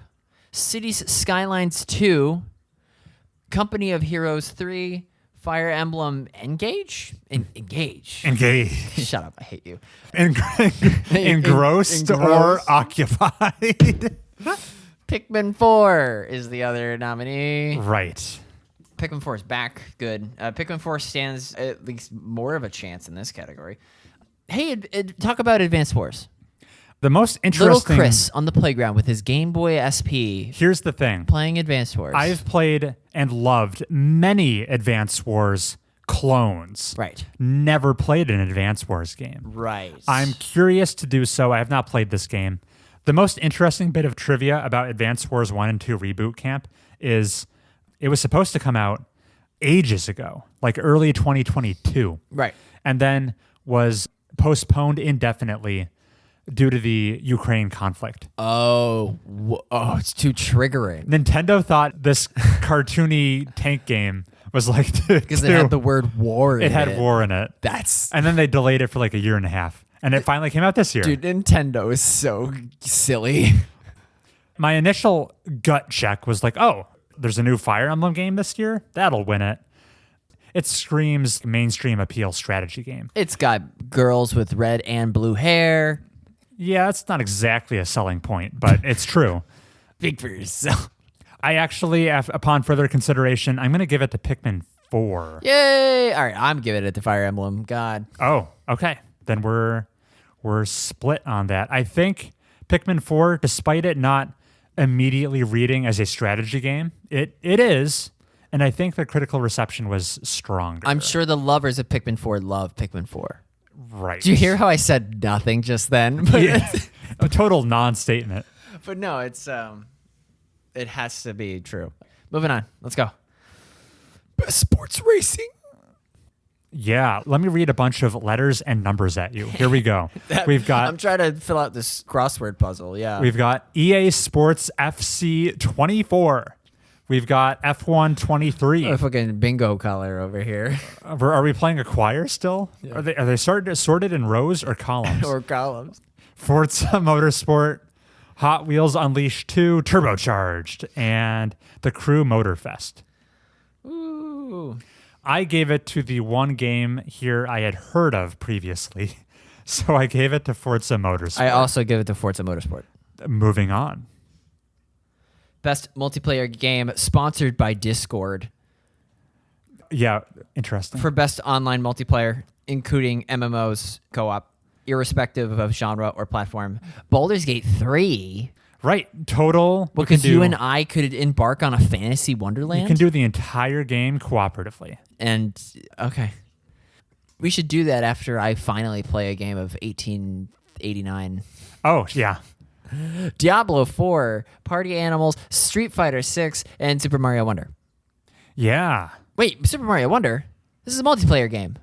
Cities Skylines 2, Company of Heroes 3, Fire Emblem Engage? Engage. Shut up, I hate you. Engrossed or occupied. Pikmin 4 is the other nominee. Right. Pikmin 4 is back. Good. Pikmin 4 stands at least more of a chance in this category. Hey, talk about Advanced Wars. The most interesting... Little Chris on the playground with his Game Boy SP Here's the thing. playing Advanced Wars. I've played and loved many Advance Wars clones. Right. Never played an Advance Wars game. Right. I'm curious to do so. I have not played this game. The most interesting bit of trivia about Advance Wars 1 and 2 Reboot Camp is it was supposed to come out ages ago, like early 2022. Right. And then was postponed indefinitely due to the Ukraine conflict. Oh, it's too triggering. Nintendo thought this cartoony tank game was like Because it had the word war in it. It had war in it. And then they delayed it for like a year and a half. And it finally came out this year. Dude, Nintendo is so silly. My initial gut check was like, oh, there's a new Fire Emblem game this year? That'll win it. It screams mainstream appeal strategy game. It's got girls with red and blue hair. Yeah, it's not exactly a selling point, but it's true. Speak for yourself. I actually, upon further consideration, I'm going to give it to Pikmin 4. Yay! All right, I'm giving it to Fire Emblem. God. Oh, okay. Then we're split on that. I think Pikmin 4, despite it not immediately reading as a strategy game, it is, and I think the critical reception was stronger. I'm sure the lovers of Pikmin 4 love Pikmin 4. Right. Do you hear how I said nothing just then? But, Yeah. A total non-statement. but no, it's it has to be true. Moving on. Let's go. Best sports racing. Yeah, let me read a bunch of letters and numbers at you. Here we go. I'm trying to fill out this crossword puzzle. Yeah. We've got EA Sports FC 24. We've got F1 23. A fucking bingo color over here. Are we playing a choir still? Yeah. Are they sorted in rows or columns? Or columns. Forza Motorsport, Hot Wheels Unleashed 2, Turbocharged, and the Crew Motorfest. Ooh. I gave it to the one game here I had heard of previously, so I gave it to Forza Motorsport. I also give it to Forza Motorsport. Moving on. Best multiplayer game sponsored by Discord. Yeah, interesting. For best online multiplayer, including MMOs, co-op, irrespective of genre or platform. Baldur's Gate 3. Right, total. Because you and I could embark on a fantasy wonderland. You can do the entire game cooperatively. And, okay. We should do that after I finally play a game of 1889. Oh, yeah. Diablo 4, Party Animals, Street Fighter 6, and Super Mario Wonder. Yeah. Wait, Super Mario Wonder? This is a multiplayer game.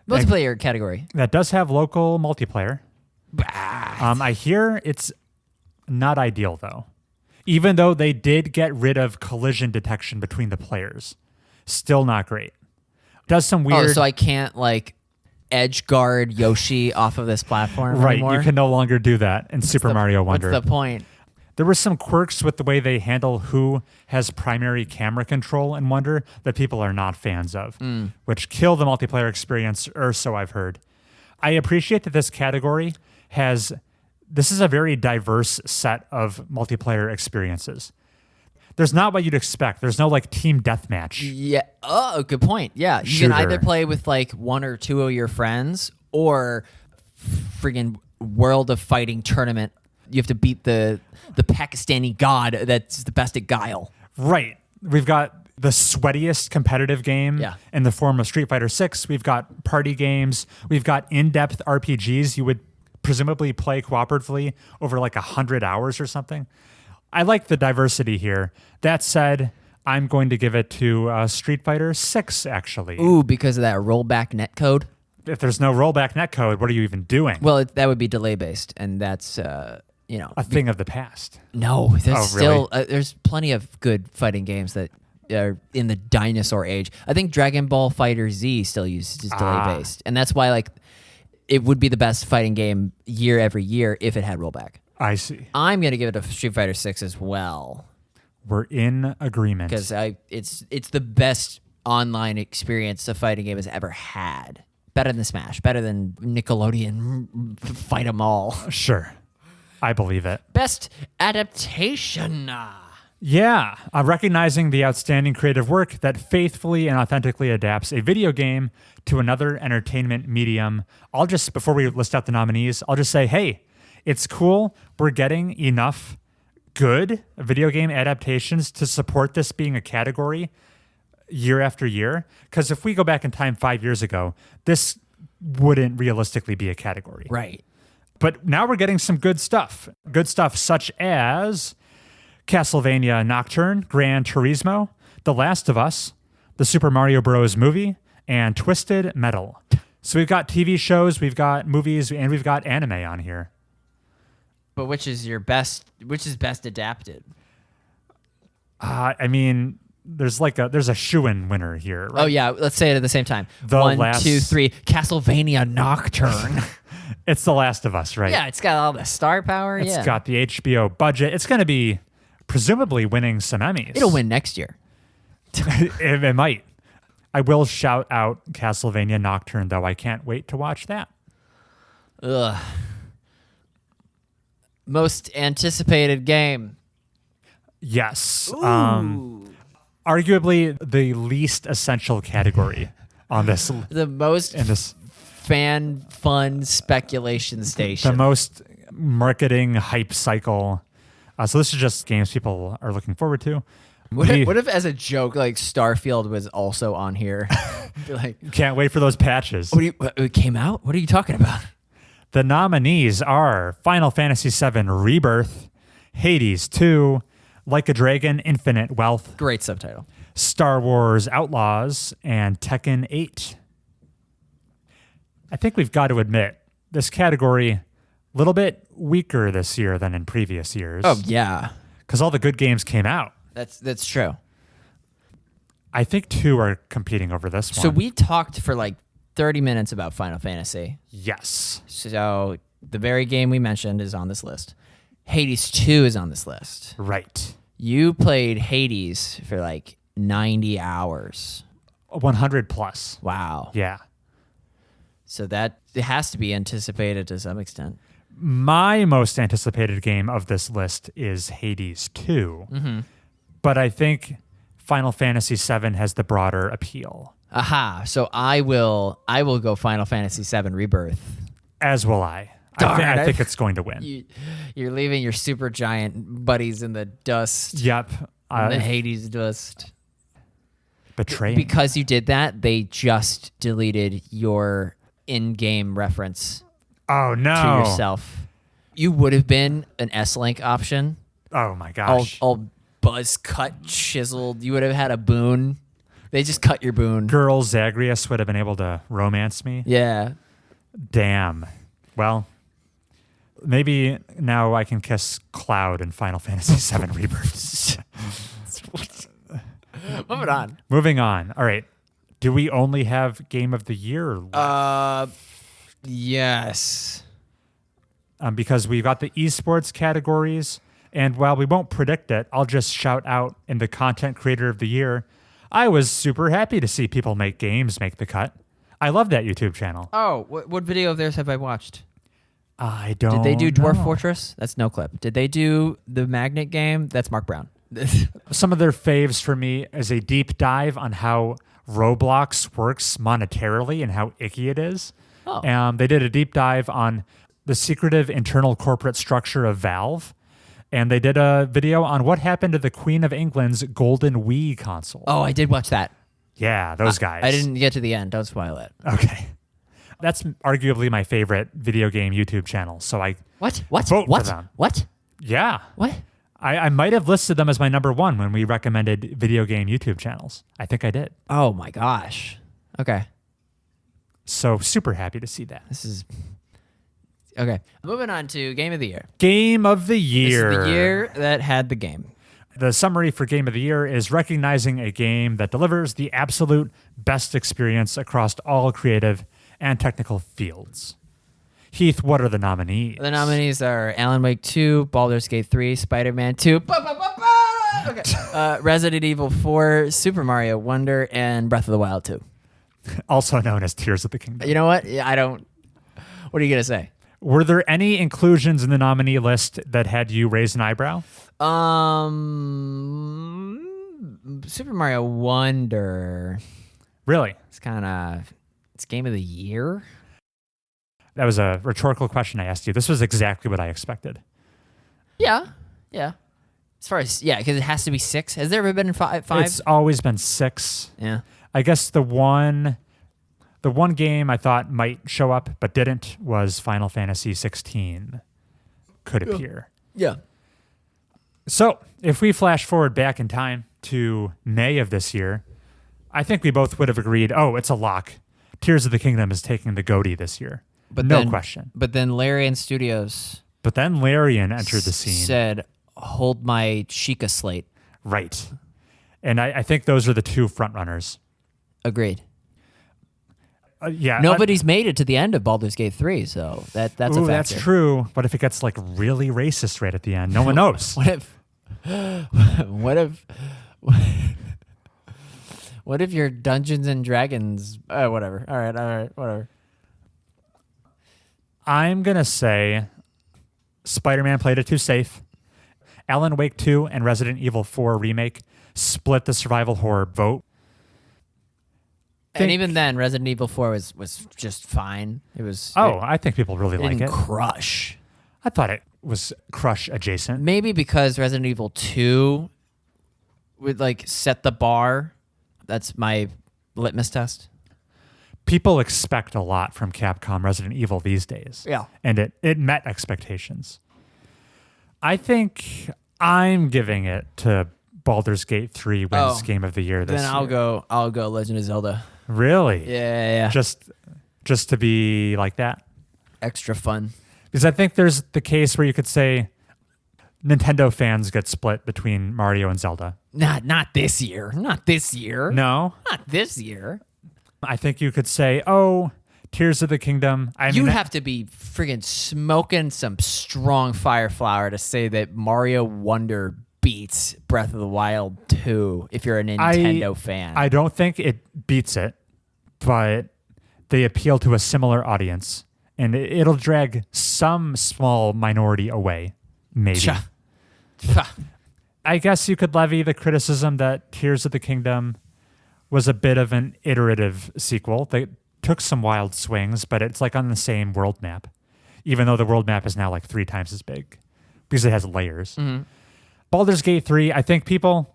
Multiplayer category. That does have local multiplayer. I hear it's not ideal, though. Even though they did get rid of collision detection between the players. Still not great. Does some weird... Oh, so I can't, edge guard Yoshi off of this platform anymore? You can no longer do that in Super Mario Wonder. What's the point? There were some quirks with the way they handle who has primary camera control in Wonder that people are not fans of, which kill the multiplayer experience, or so I've heard. I appreciate that this category has... This is a very diverse set of multiplayer experiences. there's not what you'd expect. There's no like team deathmatch. Yeah. Oh, good point. Yeah. You can either play with like one or two of your friends or friggin' World of Fighting tournament. You have to beat the Pakistani god that's the best at Guile. Right. We've got the sweatiest competitive game in the form of Street Fighter 6. We've got party games. We've got in-depth RPGs you would presumably play cooperatively over like 100 hours or something. I like the diversity here. That said, I'm going to give it to Street Fighter 6, actually. Ooh, because of that rollback netcode? If there's no rollback netcode, what are you even doing? Well, that would be delay-based, and that's, a thing of the past. No, there's really? there's plenty of good fighting games that are in the dinosaur age. I think Dragon Ball Fighter Z still uses delay-based, and that's why like it would be the best fighting game every year if it had rollback. I see. I'm going to give it a Street Fighter 6 as well. We're in agreement. Because it's the best online experience a fighting game has ever had. Better than Smash. Better than Nickelodeon Fight 'em All. Sure. I believe it. Best adaptation. Yeah. Recognizing the outstanding creative work that faithfully and authentically adapts a video game to another entertainment medium. Before we list out the nominees, I'll just say, hey, it's cool. We're getting enough good video game adaptations to support this being a category year after year. Because if we go back in time 5 years ago, this wouldn't realistically be a category. Right. But now we're getting some good stuff. Good stuff such as Castlevania Nocturne, Gran Turismo, The Last of Us, the Super Mario Bros. Movie, and Twisted Metal. So we've got TV shows, we've got movies, and we've got anime on here. But which is best adapted? I mean, there's a shoo-in winner here. Right? Oh yeah, let's say it at the same time. 1, 2, 3. Castlevania Nocturne. It's The Last of Us, right? Yeah, it's got all the star power. It's got the HBO budget. It's going to be presumably winning some Emmys. It'll win next year. It might. I will shout out Castlevania Nocturne, though. I can't wait to watch that. Ugh. Most anticipated game. Yes. Arguably the least essential category on this. The most fan fun speculation station. The most marketing hype cycle. So this is just games people are looking forward to. What if as a joke, like Starfield was also on here? Like, can't wait for those patches. It came out? What are you talking about? The nominees are Final Fantasy VII Rebirth, Hades 2, Like a Dragon Infinite Wealth, Great subtitle, Star Wars Outlaws, and Tekken 8. I think we've got to admit, this category a little bit weaker this year than in previous years. Oh, yeah. Because all the good games came out. That's true. I think 2 are competing over this one. So we talked for like 30 minutes about Final Fantasy. Yes. So the very game we mentioned is on this list. Hades 2 is on this list. Right. You played Hades for like 90 hours. 100 plus. Wow. Yeah. So it has to be anticipated to some extent. My most anticipated game of this list is Hades 2. Mm-hmm. But I think Final Fantasy VII has the broader appeal. Aha. So I will go Final Fantasy VII Rebirth. As will I. I think it's going to win. You're leaving your super giant buddies in the dust. Yep. In the Hades dust. Betraying. Because you did that, they just deleted your in-game reference. Oh, no. To yourself. You would have been an S-Link option. Oh, my gosh. All buzz cut, chiseled. You would have had a boon. They just cut your boon. Girl Zagreus would have been able to romance me. Yeah. Damn. Well, maybe now I can kiss Cloud in Final Fantasy VII Rebirth. Moving on. All right. Do we only have Game of the Year left? Yes. Because we've got the esports categories. And while we won't predict it, I'll just shout out in the Content Creator of the Year, I was super happy to see people make games make the cut. I love that YouTube channel. Oh, what video of theirs have I watched? I don't Did they do know. Dwarf Fortress? That's no clip. Did they do the Magnet game? That's Mark Brown. Some of their faves for me is a deep dive on how Roblox works monetarily and how icky it is. Oh. They did a deep dive on the secretive internal corporate structure of Valve. And they did a video on what happened to the Queen of England's golden Wii console. Oh, I did watch that. Yeah, those guys. I didn't get to the end. Don't spoil it. Okay. That's arguably my favorite video game YouTube channel. So I What? vote for them. What? Yeah. What? I might have listed them as my number one when we recommended video game YouTube channels. I think I did. Oh my gosh. Okay. So super happy to see that. This is okay. Moving on to Game of the Year. Game of the Year. This is the year that had the game. The summary for Game of the Year is recognizing a game that delivers the absolute best experience across all creative and technical fields. Heath, what are the nominees? The nominees are Alan Wake 2, Baldur's Gate 3, Spider-Man 2, okay. Resident Evil 4, Super Mario Wonder, and Breath of the Wild 2. Also known as Tears of the Kingdom. You know what? Yeah, I don't. What are you gonna say? Were there any inclusions in the nominee list that had you raise an eyebrow? Super Mario Wonder. Really? It's Game of the Year. That was a rhetorical question I asked you. This was exactly what I expected. Yeah. As far as because it has to be 6. Has there ever been five? It's always been 6. Yeah. I guess the one game I thought might show up but didn't was Final Fantasy 16. Could appear. Yeah. So if we flash forward back in time to May of this year, I think we both would have agreed, it's a lock. Tears of the Kingdom is taking the GOTY this year. But no question. But then Larian Studios But then Larian entered the scene. said, hold my Sheikah slate. Right. And I think those are the two frontrunners. Agreed. Yeah. Nobody's made it to the end of Baldur's Gate 3, so that's a factor. That's true. But if it gets like really racist right at the end, no one knows. What if your Dungeons and Dragons? Whatever. All right. Whatever. I'm going to say Spider-Man played it too safe. Alan Wake 2 and Resident Evil 4 Remake split the survival horror vote. And even then, Resident Evil 4 was just fine. It was. I think people really like didn't it. Crush. I thought it was Crush adjacent. Maybe because Resident Evil 2 would set the bar. That's my litmus test. People expect a lot from Capcom Resident Evil these days. Yeah. And it met expectations. I think I'm giving it to Baldur's Gate 3 wins Game of the Year this year. Then I'll go Legend of Zelda. Really? Yeah. Just to be like that? Extra fun. Because I think there's the case where you could say Nintendo fans get split between Mario and Zelda. Not this year. Not this year. No? Not this year. I think you could say, Tears of the Kingdom. You'd have to be friggin' smoking some strong fire flower to say that Mario Wonder beats Breath of the Wild 2 if you're a Nintendo fan. I don't think it beats it, but they appeal to a similar audience, and it'll drag some small minority away, maybe. I guess you could levy the criticism that Tears of the Kingdom was a bit of an iterative sequel. They took some wild swings, but it's on the same world map, even though the world map is now 3 times as big because it has layers. Mm-hmm. Baldur's Gate 3, I think people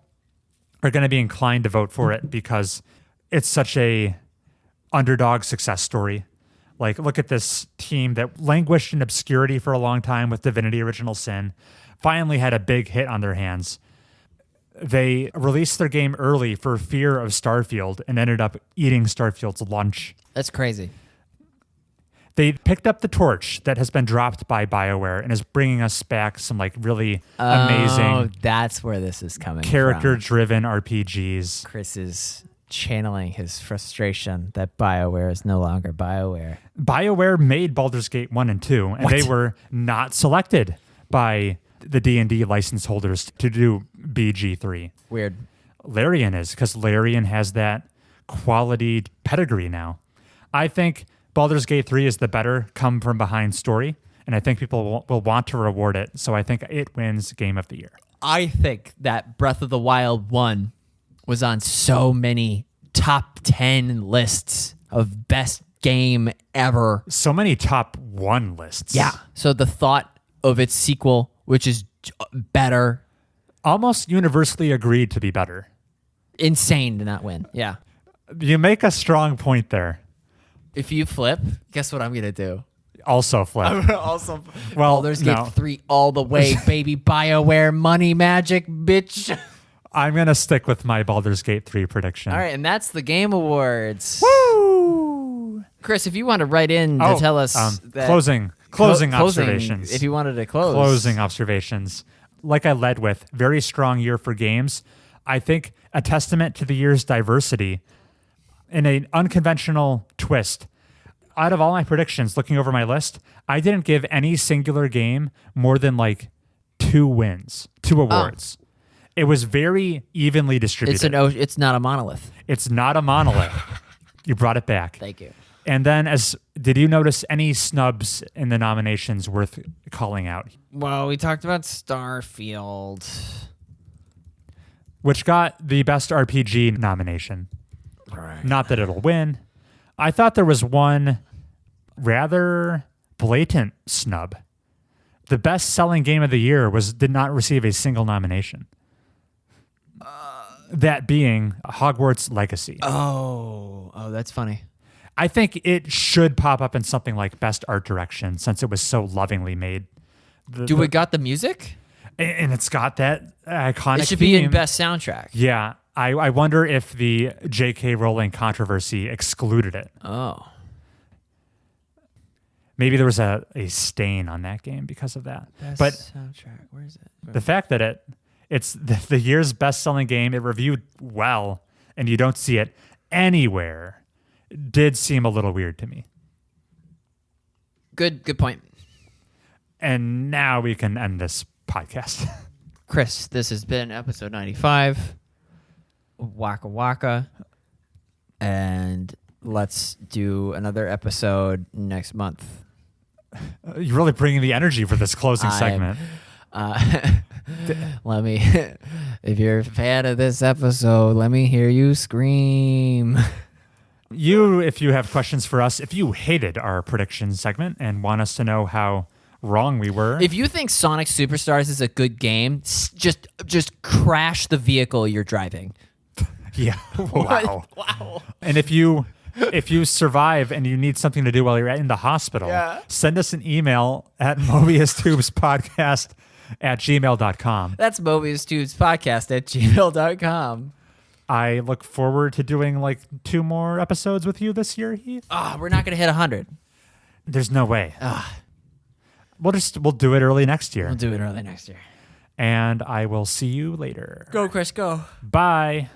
are going to be inclined to vote for it because it's such a underdog success story. Look at this team that languished in obscurity for a long time with Divinity Original Sin, finally had a big hit on their hands. They released their game early for fear of Starfield and ended up eating Starfield's lunch. That's crazy. They picked up the torch that has been dropped by BioWare and is bringing us back some really amazing. That's where this is coming character-driven RPGs. Chris is channeling his frustration that BioWare is no longer BioWare. BioWare made Baldur's Gate 1 and 2, and they were not selected by the D&D license holders to do BG3. Weird. Larian is, because Larian has that quality pedigree now. I think Baldur's Gate 3 is the better come-from-behind story, and I think people will want to reward it, so I think it wins Game of the Year. I think that Breath of the Wild 1 was on so many top 10 lists of best game ever. So many top 1 lists. Yeah. So the thought of its sequel, which is better, Almost universally agreed to be better. insane to not win. Yeah. You make a strong point there. If you flip, guess what I'm going to do? Also flip. Also, Well, Baldur's Gate no. 3 all the way, baby. BioWare money magic, bitch. I'm going to stick with my Baldur's Gate 3 prediction. All right, and that's the Game Awards. Woo! Chris, if you want to write in to tell us that closing observations. If you wanted to close. Closing observations. Like I led with, very strong year for games. I think a testament to the year's diversity in an unconventional twist. Out of all my predictions, looking over my list, I didn't give any singular game more than like 2 wins, 2 awards. It was very evenly distributed. It's not a monolith. It's not a monolith. You brought it back. Thank you. And then, did you notice any snubs in the nominations worth calling out? Well, we talked about Starfield. Which got the best RPG nomination. Right. Not that it'll win. I thought there was one rather blatant snub. The best-selling game of the year did not receive a single nomination. That being Hogwarts Legacy. Oh, that's funny. I think it should pop up in something like Best Art Direction since it was so lovingly made. We got the music? And it's got that iconic It should theme. be in Best Soundtrack. Yeah. I wonder if the J.K. Rowling controversy excluded it. Oh. Maybe there was a stain on that game because of that. But Soundtrack, where is it? the fact that it's the year's best-selling game, it reviewed well, and you don't see it anywhere, did seem a little weird to me. Good point. And now we can end this podcast. Chris, this has been episode 95. Waka Waka. And let's do another episode next month. You're really bringing the energy for this closing segment. Let me, if you're a fan of this episode, let me hear you scream. If you have questions for us, if you hated our prediction segment and want us to know how wrong we were. If you think Sonic Superstars is a good game, just crash the vehicle you're driving. Yeah. Wow. Wow. And if you survive and you need something to do while you're in the hospital, send us an email at MobiusTubesPodcast@gmail.com. That's MobiusTubesPodcast@gmail.com. I look forward to doing like 2 more episodes with you this year, Heath. We're not going to hit 100. There's no way. We'll do it early next year. We'll do it early next year. And I will see you later. Go, Chris, go. Bye.